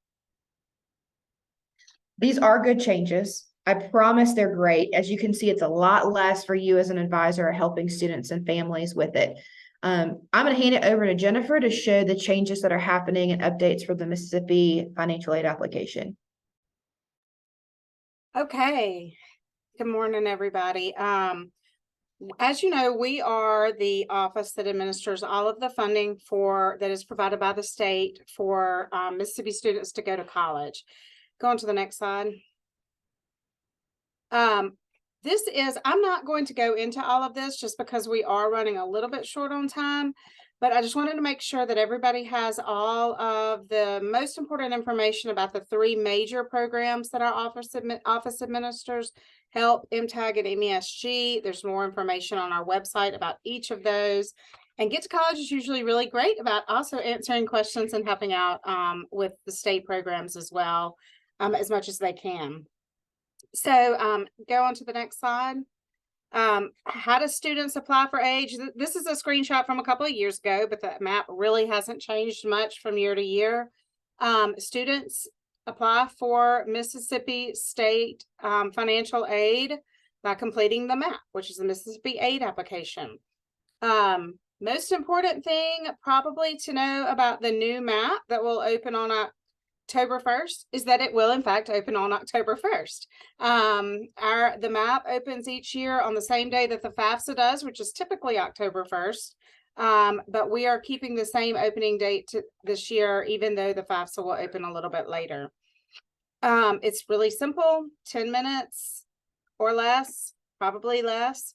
Speaker 2: These are good changes. I promise they're great. As you can see, it's a lot less for you as an advisor helping students and families with it. I'm going to hand it over to Jennifer to show the changes that are happening and updates for the Mississippi financial aid application.
Speaker 3: Okay. Good morning, everybody. As you know, we are the office that administers all of the funding that is provided by the state for Mississippi students to go to college. Go on to the next slide. I'm not going to go into all of this just because we are running a little bit short on time, but I just wanted to make sure that everybody has all of the most important information about the three major programs that our office administers: HELP, MTAG, and MESG. There's more information on our website about each of those. And Get to College is usually really great about also answering questions and helping out with the state programs as well, as much as they can. So go on to the next slide. How do students apply for age? This is a screenshot from a couple of years ago, but the map really hasn't changed much from year to year. Students apply for Mississippi State financial aid by completing the MAAPP, which is the Mississippi Aid application. Most important thing probably to know about the new MAAPP that will open on October 1st is that it will in fact open on October 1st. The MAAPP opens each year on the same day that the FAFSA does, which is typically October 1st. But we are keeping the same opening date this year, even though the FAFSA will open a little bit later. It's really simple, 10 minutes or less, probably less.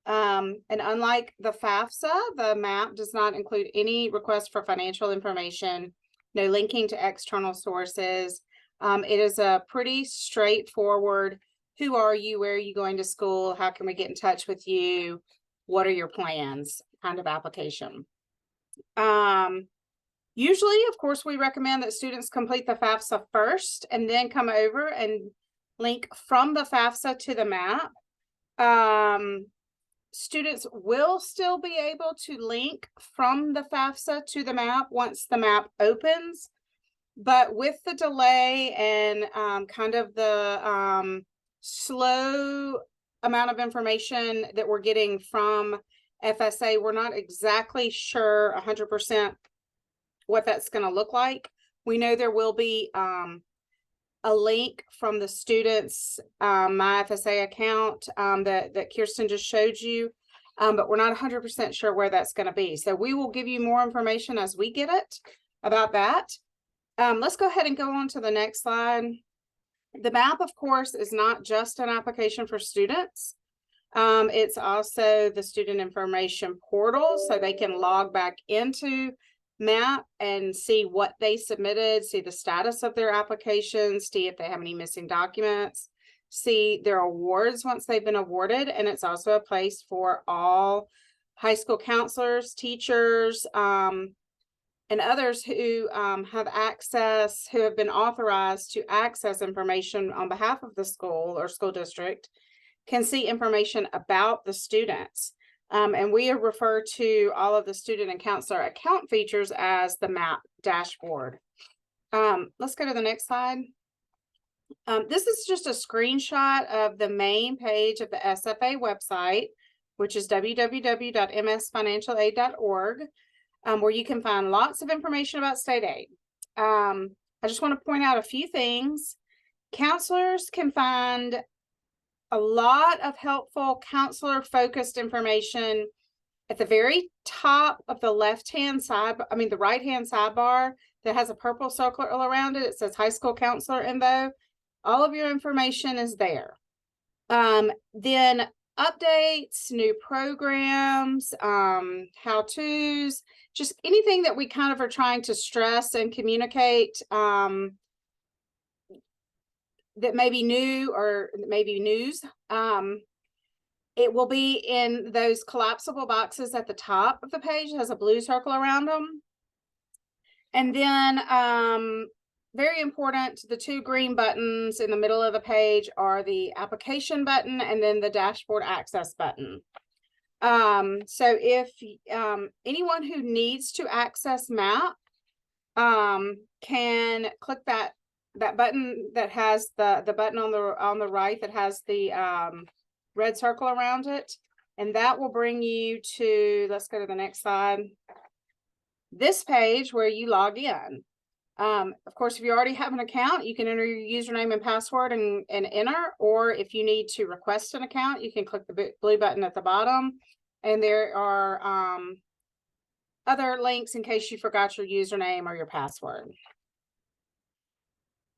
Speaker 3: And unlike the FAFSA, the MAAPP does not include any request for financial information, no linking to external sources. It is a pretty straightforward, who are you, where are you going to school, how can we get in touch with you, what are your plans kind of application. Usually, of course, we recommend that students complete the FAFSA first and then come over and link from the FAFSA to the MAAPP. Students will still be able to link from the FAFSA to the MAAPP once the MAAPP opens, but with the delay and kind of the slow amount of information that we're getting from FSA, we're not exactly sure 100% what that's going to look like. We know there will be a link from the students' MyFSA account that Kirsten just showed you, but we're not 100% sure where that's going to be. So we will give you more information as we get it about that. Let's go ahead and go on to the next slide. The MAAPP, of course, is not just an application for students. It's also the student information portal, so they can log back into MAAPP and see what they submitted, see the status of their applications, see if they have any missing documents, see their awards once they've been awarded. And it's also a place for all high school counselors, teachers, and others who have access, who have been authorized to access information on behalf of the school or school district, can see information about the students. And we refer to all of the student and counselor account features as the MAAPP dashboard. Let's go to the next slide. This is just a screenshot of the main page of the SFA website, which is www.msfinancialaid.org, where you can find lots of information about state aid. I just want to point out a few things. Counselors can find a lot of helpful counselor-focused information at the very top of the left-hand side, the right-hand sidebar that has a purple circle around it. It says high school counselor info. All of your information is there. Then updates, new programs, how-tos, just anything that we kind of are trying to stress and communicate that may be new or maybe news. It will be in those collapsible boxes at the top of the page. It has a blue circle around them. And then very important, the two green buttons in the middle of the page are the application button and then the dashboard access button. So if anyone who needs to access MAAPP can click that that button that has the button on the right that has the red circle around it, and that will bring you to, let's go to the next slide, this page where you log in. Of course, if you already have an account, you can enter your username and password and enter, or if you need to request an account, you can click the blue button at the bottom, and there are other links in case you forgot your username or your password.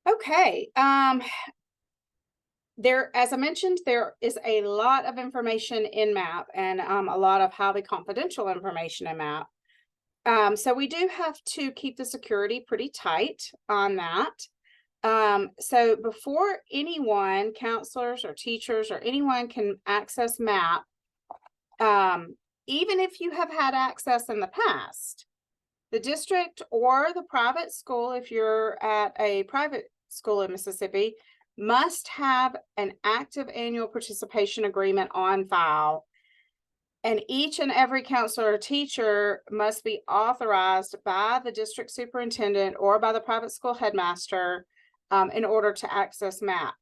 Speaker 3: Okay, as I mentioned, there is a lot of information in MAAPP, and a lot of highly confidential information in MAAPP. So we do have to keep the security pretty tight on that. So before anyone, counselors or teachers or anyone, can access MAAPP, even if you have had access in the past, the district or the private school, if you're at a private school in Mississippi, must have an active annual participation agreement on file. And each and every counselor or teacher must be authorized by the district superintendent or by the private school headmaster in order to access MAAPP.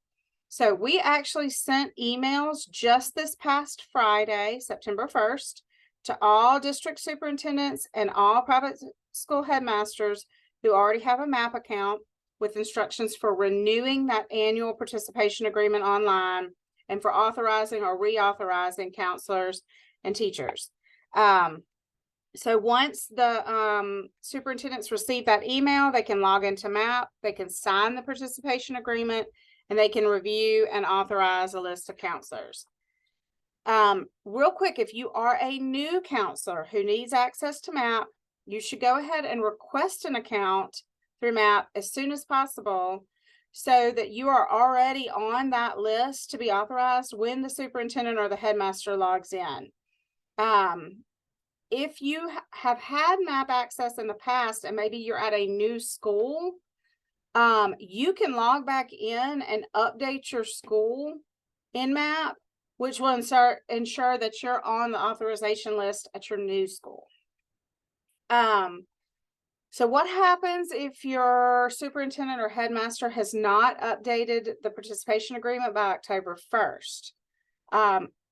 Speaker 3: So we actually sent emails just this past Friday, September 1st, to all district superintendents and all private school headmasters who already have a MAAPP account, with instructions for renewing that annual participation agreement online and for authorizing or reauthorizing counselors and teachers. So once the superintendents receive that email, they can log into MAAPP, they can sign the participation agreement, and they can review and authorize a list of counselors. Real quick, if you are a new counselor who needs access to MAAPP, you should go ahead and request an account through MAAPP as soon as possible, so that you are already on that list to be authorized when the superintendent or the headmaster logs in. If you have had MAAPP access in the past and maybe you're at a new school, you can log back in and update your school in MAAPP, which will ensure that you're on the authorization list at your new school. So what happens if your superintendent or headmaster has not updated the participation agreement by October 1st?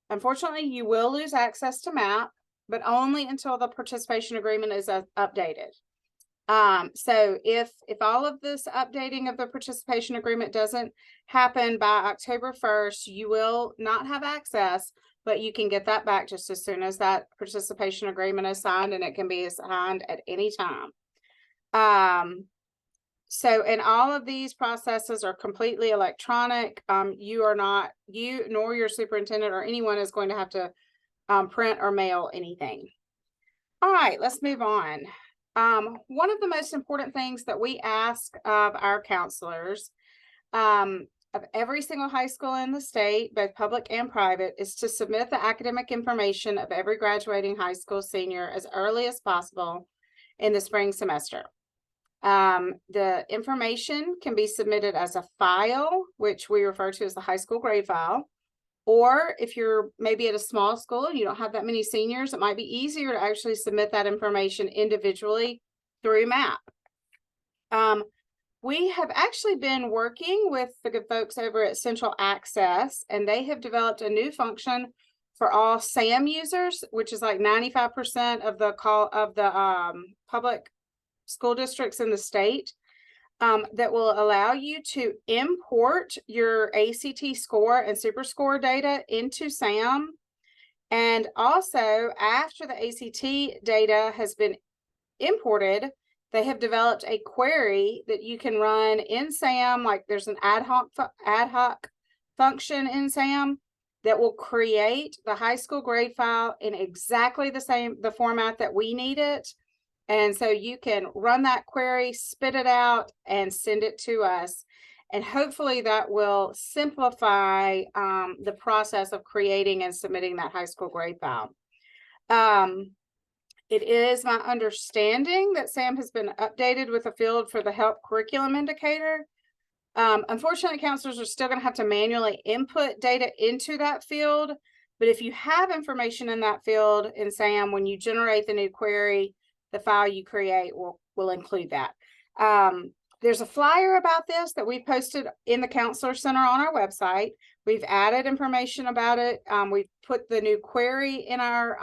Speaker 3: Unfortunately, you will lose access to MAAPP, but only until the participation agreement is updated. So if all of this updating of the participation agreement doesn't happen by October 1st, you will not have access, but you can get that back just as soon as that participation agreement is signed, and it can be signed at any time. And all of these processes are completely electronic. You nor your superintendent or anyone is going to have to print or mail anything. All right, let's move on. One of the most important things that we ask of our counselors, of every single high school in the state, both public and private, is to submit the academic information of every graduating high school senior as early as possible in the spring semester. The information can be submitted as a file, which we refer to as the high school grade file. Or if you're maybe at a small school and you don't have that many seniors, it might be easier to actually submit that information individually through MAAPP. We have actually been working with the good folks over at Central Access, and they have developed a new function for all SAM users, which is like 95% of the public school districts in the state, that will allow you to import your ACT score and super score data into SAM. And also, after the ACT data has been imported, they have developed a query that you can run in SAM. Like there's an ad hoc function in SAM that will create the high school grade file in exactly the format that we need it. And so you can run that query, spit it out, and send it to us. And hopefully that will simplify the process of creating and submitting that high school grade file. It is my understanding that SAM has been updated with a field for the help curriculum indicator. Unfortunately, counselors are still going to have to manually input data into that field. But if you have information in that field in SAM, when you generate the new query, the file you create will include that. There's a flyer about this that we posted in the Counselor Center on our website. We've added information about it. We've put the new query in our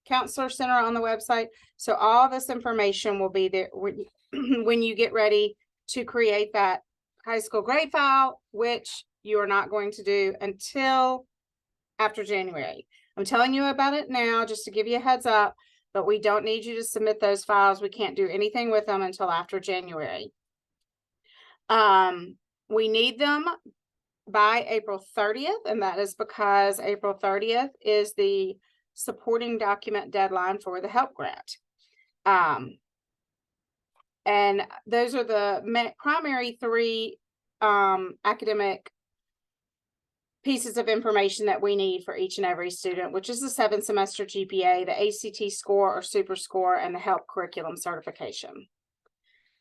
Speaker 3: Counselor Center on the website. So all this information will be there when you get ready to create that high school grade file, which you are not going to do until after January. I'm telling you about it now just to give you a heads up, but we don't need you to submit those files. We can't do anything with them until after January. We need them by April 30th, and that is because April 30th is the supporting document deadline for the help grant. And those are the primary three academic pieces of information that we need for each and every student, which is the 7th semester GPA, the ACT score or super score, and the help curriculum certification.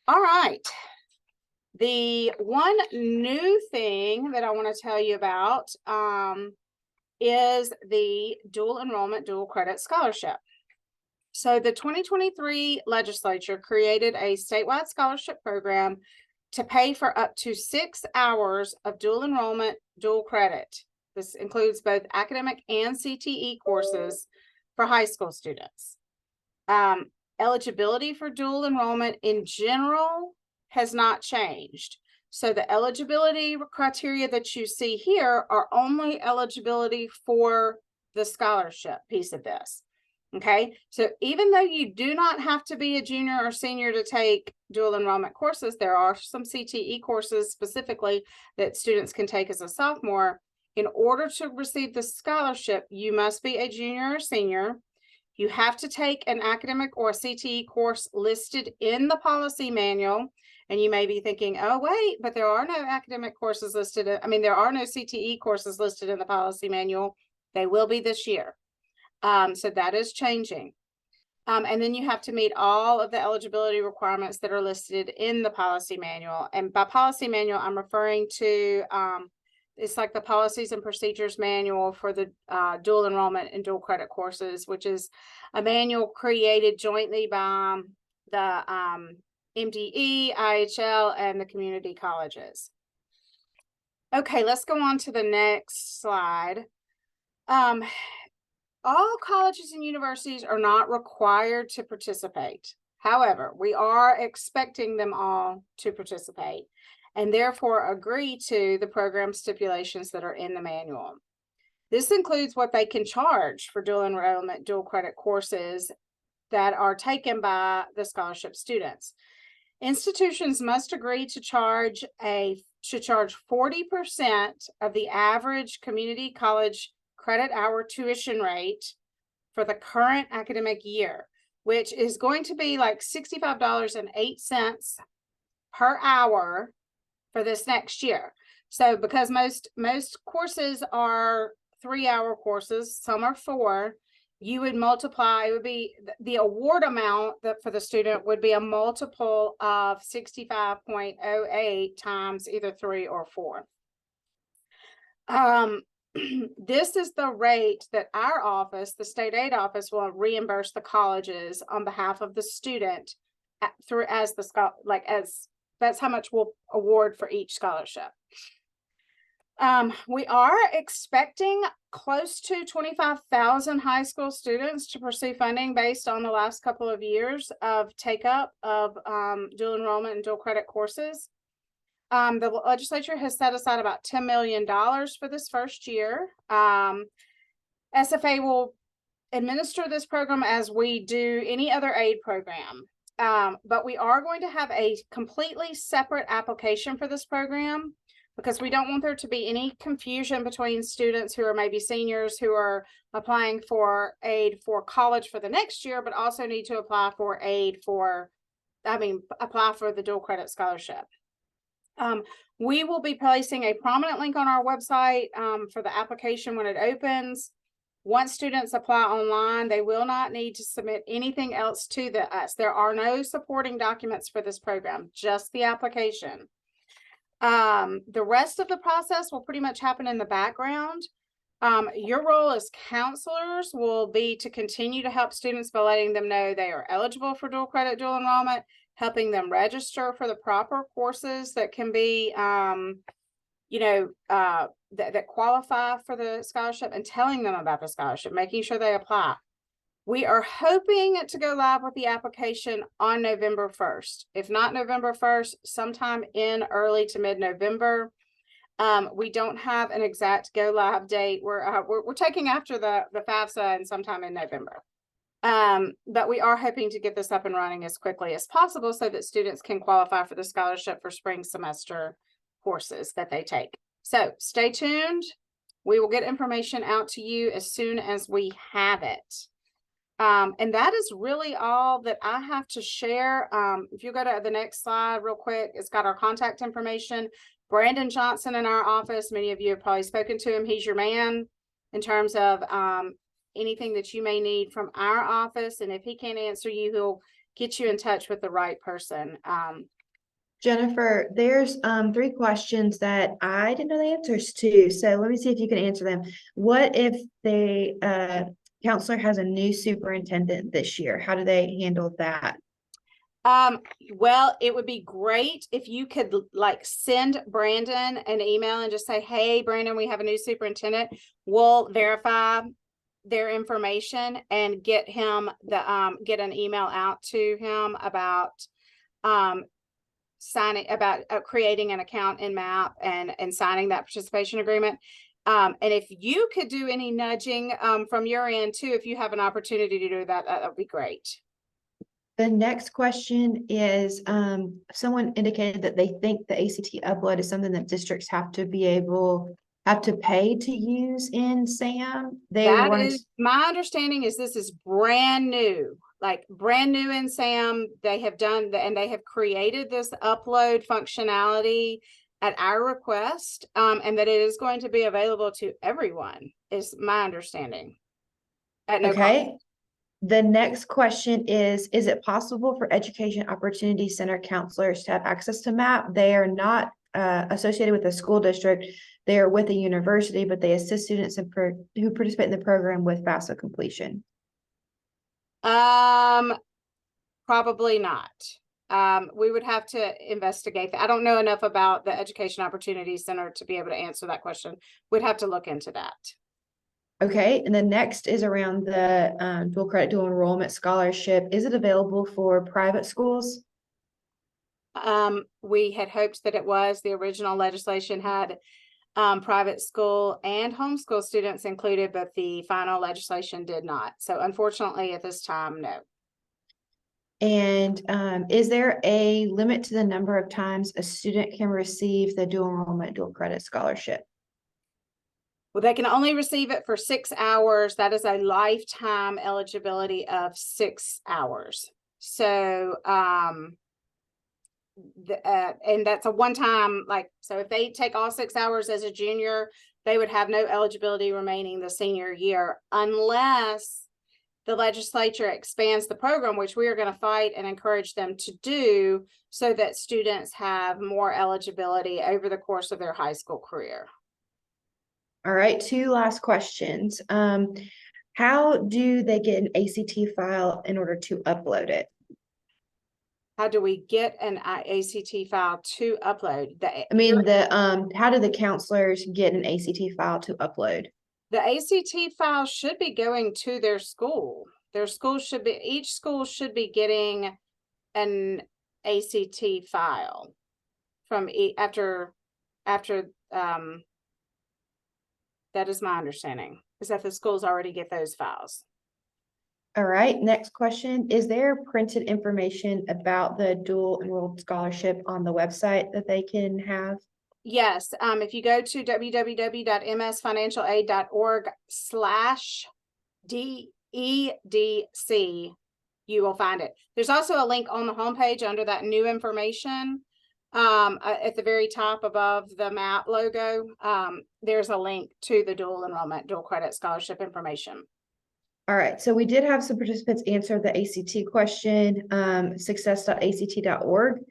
Speaker 3: All right. The one new thing that I want to tell you about is the dual enrollment, dual credit scholarship. So the 2023 legislature created a statewide scholarship program to pay for up to 6 hours of dual enrollment, dual credit. This includes both academic and CTE courses for high school students. Eligibility for dual enrollment in general has not changed. So the eligibility criteria that you see here are only eligibility for the scholarship piece of this. Okay, so even though you do not have to be a junior or senior to take dual enrollment courses, there are some CTE courses specifically that students can take as a sophomore. In order to receive the scholarship, you must be a junior or senior. You have to take an academic or a CTE course listed in the policy manual. And you may be thinking, oh, wait, but there are no academic courses listed. There are no CTE courses listed in the policy manual. They will be this year. So that is changing. And then you have to meet all of the eligibility requirements that are listed in the policy manual. And by policy manual, I'm referring to, it's like the policies and procedures manual for the dual enrollment and dual credit courses, which is a manual created jointly by the MDE, IHL, and the community colleges. Okay, let's go on to the next slide. All colleges and universities are not required to participate. However, we are expecting them all to participate and therefore agree to the program stipulations that are in the manual. This includes what they can charge for dual enrollment, dual credit courses that are taken by the scholarship students. Institutions must agree to charge 40% of the average community college credit hour tuition rate for the current academic year, which is going to be like $65.08 per hour for this next year. So because most courses are 3-hour courses, some are 4, you would multiply, it would be the award amount that for the student would be a multiple of 65.08 times either 3 or 4. This is the rate that our office, the state aid office, will reimburse the colleges on behalf of the student through as that's how much we'll award for each scholarship. We are expecting close to 25,000 high school students to pursue funding based on the last couple of years of take up of dual enrollment and dual credit courses. The legislature has set aside about $10 million for this first year. SFA will administer this program as we do any other aid program. But we are going to have a completely separate application for this program because we don't want there to be any confusion between students who are maybe seniors who are applying for aid for college for the next year, but also need to apply for aid apply for the dual credit scholarship. We will be placing a prominent link on our website for the application when it opens. Once students apply online, they will not need to submit anything else to us. There are no supporting documents for this program, just the application. The rest of the process will pretty much happen in the background. Your role as counselors will be to continue to help students by letting them know they are eligible for dual credit, dual enrollment, helping them register for the proper courses that can be, that qualify for the scholarship, and telling them about the scholarship, making sure they apply. We are hoping to go live with the application on November 1st. If not November 1st, sometime in early to mid-November. We don't have an exact go live date. We're taking after the FAFSA and sometime in November. But we are hoping to get this up and running as quickly as possible so that students can qualify for the scholarship for spring semester courses that they take. So stay tuned. We will get information out to you as soon as we have it. And that is really all that I have to share. If you go to the next slide real quick, it's got our contact information. Brandon Johnson in our office, many of you have probably spoken to him. He's your man in terms of anything that you may need from our office. And if he can't answer you, he'll get you in touch with the right person.
Speaker 2: Jennifer, there's 3 questions that I didn't know the answers to. So let me see if you can answer them. What if the counselor has a new superintendent this year? How do they handle that?
Speaker 3: Well, it would be great if you could like send Brandon an email and just say, hey, Brandon, we have a new superintendent. We'll verify their information and get him get an email out to him about creating an account in MAAPP and signing that participation agreement. And if you could do any nudging from your end too, if you have an opportunity to do that, that would be great.
Speaker 2: The next question is, someone indicated that they think the ACT upload is something that districts have to pay to use in SAM.
Speaker 3: My understanding is this is brand new, like brand new in SAM. They have done and they have created this upload functionality at our request, and that it is going to be available to everyone, is my understanding. At no cost.
Speaker 2: The next question is it possible for Education Opportunity Center counselors to have access to MAAPP? They are not associated with a school district. They are with a university, but they assist students who participate in the program with FAFSA completion.
Speaker 3: Probably not. We would have to investigate that. I don't know enough about the Education Opportunity Center to be able to answer that question. We'd have to look into that.
Speaker 2: Okay, and then next is around the dual credit, dual enrollment scholarship. Is it available for private schools?
Speaker 3: We had hoped that it was. The original legislation had private school and homeschool students included, but the final legislation did not. So unfortunately at this time, no.
Speaker 2: And is there a limit to the number of times a student can receive the dual enrollment, dual credit scholarship?
Speaker 3: Well, they can only receive it for 6 hours. That is a lifetime eligibility of 6 hours. So, and that's a one-time, so if they take all 6 hours as a junior, they would have no eligibility remaining the senior year, unless the legislature expands the program, which we are going to fight and encourage them to do, so that students have more eligibility over the course of their high school career.
Speaker 2: All right, 2 last questions. How do they get an ACT file in order to upload it?
Speaker 3: How do we get an ACT file to upload?
Speaker 2: How do the counselors get an ACT file to upload?
Speaker 3: The ACT file should be going to their school. Each school should be getting an ACT file from after that is my understanding, is that the schools already get those files.
Speaker 2: All right, next question. Is there printed information about the dual enrolled scholarship on the website that they can have?
Speaker 3: Yes, if you go to www.msfinancialaid.org/DEDC, you will find it. There's also a link on the homepage under that new information. At the very top above the MAAPP logo, there's a link to the dual enrollment, dual credit scholarship information.
Speaker 2: All right, so we did have some participants answer the ACT question, success.act.org.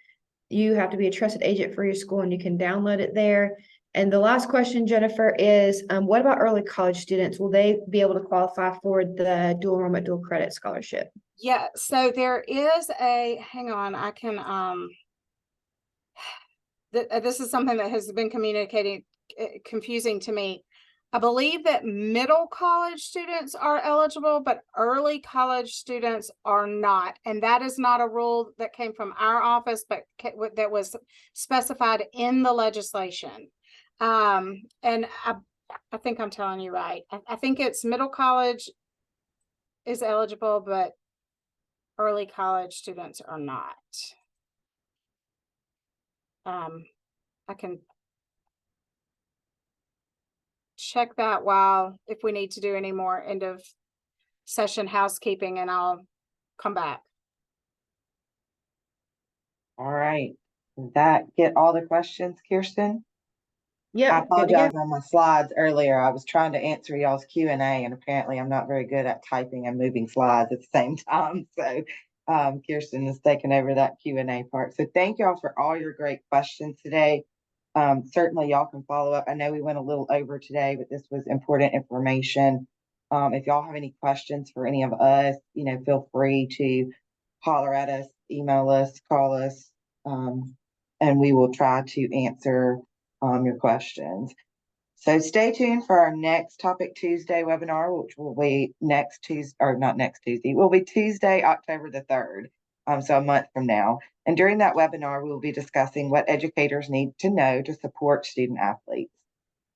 Speaker 2: You have to be a trusted agent for your school and you can download it there. And the last question, Jennifer, is what about early college students? Will they be able to qualify for the dual enrollment, dual credit scholarship?
Speaker 3: Yeah, so there is hang on, I can, this is something that has been confusing to me. I believe that middle college students are eligible, but early college students are not. And that is not a rule that came from our office, but that was specified in the legislation. And I think I'm telling you right. I think it's middle college is eligible, but early college students are not. I can check that if we need to do any more end of session housekeeping, and I'll come back.
Speaker 1: All right. Did that get all the questions, Kirsten?
Speaker 2: Yeah.
Speaker 1: I apologize on my slides earlier. I was trying to answer y'all's Q&A, and apparently I'm not very good at typing and moving slides at the same time. So Kirsten has taken over that Q&A part. So thank y'all for all your great questions today. Certainly y'all can follow up. I know we went a little over today, but this was important information. If y'all have any questions for any of us, feel free to holler at us, email us, call us, and we will try to answer your questions. So stay tuned for our next Topic Tuesday webinar, which will be next Tuesday, or not next Tuesday, will be Tuesday, October the 3rd, so a month from now. And during that webinar, we will be discussing what educators need to know to support student athletes.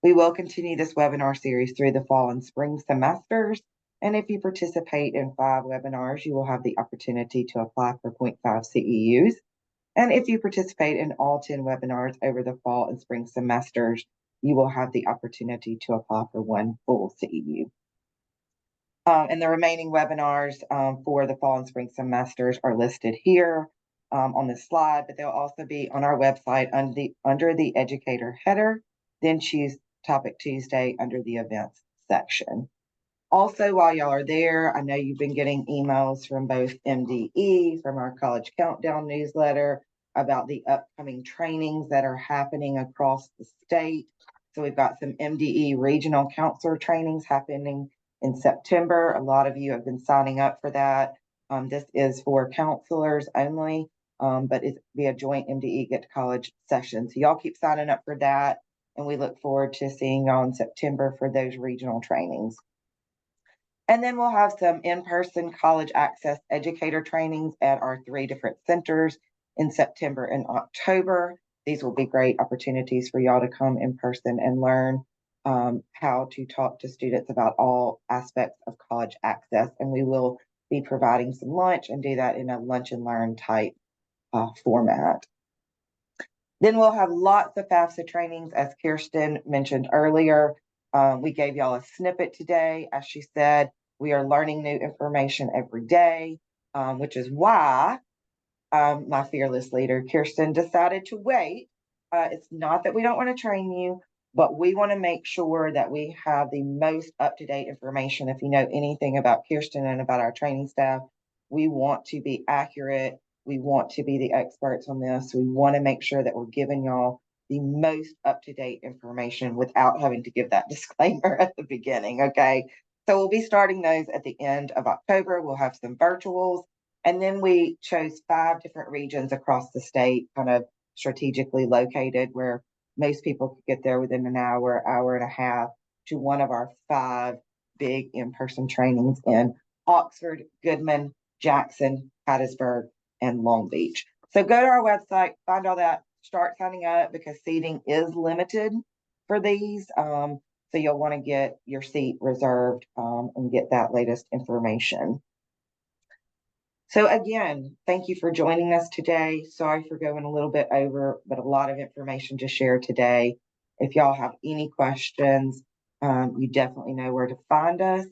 Speaker 1: We will continue this webinar series through the fall and spring semesters. And if you participate in 5 webinars, you will have the opportunity to apply for 0.5 CEUs. And if you participate in all 10 webinars over the fall and spring semesters, you will have the opportunity to apply for 1 full CEU. And the remaining webinars for the fall and spring semesters are listed here on this slide, but they'll also be on our website under the educator header, then choose Topic Tuesday under the events section. Also, while y'all are there, I know you've been getting emails from both MDE, from our College Countdown newsletter, about the upcoming trainings that are happening across the state. So we've got some MDE regional counselor trainings happening in September. A lot of you have been signing up for that. This is for counselors only, but it's be a joint MDE Get to College session. So y'all keep signing up for that. And we look forward to seeing y'all in September for those regional trainings. And then we'll have some in-person college access educator trainings at our 3 different centers in September and October. These will be great opportunities for y'all to come in person and learn how to talk to students about all aspects of college access. And we will be providing some lunch and do that in a lunch and learn type format. Then we'll have lots of FAFSA trainings, as Kirsten mentioned earlier. We gave y'all a snippet today. As she said, we are learning new information every day, which is why my fearless leader, Kirsten, decided to wait. It's not that we don't want to train you, but we want to make sure that we have the most up-to-date information. If you know anything about Kirsten and about our training staff, we want to be accurate. We want to be the experts on this. We want to make sure that we're giving y'all the most up-to-date information without having to give that disclaimer at the beginning, okay? So we'll be starting those at the end of October. We'll have some virtuals. And then we chose 5 different regions across the state, kind of strategically located, where most people could get there within an hour, hour and a half, to one of our 5 big in-person trainings in Oxford, Goodman, Jackson, Hattiesburg, and Long Beach. So go to our website, find all that, start signing up, because seating is limited for these. So you'll want to get your seat reserved and get that latest information. So again, thank you for joining us today. Sorry for going a little bit over, but a lot of information to share today. If y'all have any questions, you definitely know where to find us.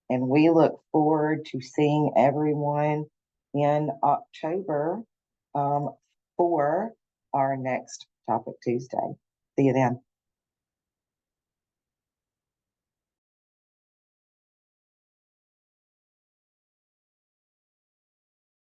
Speaker 1: And we look forward to seeing everyone in October for our next Topic Tuesday. See you then.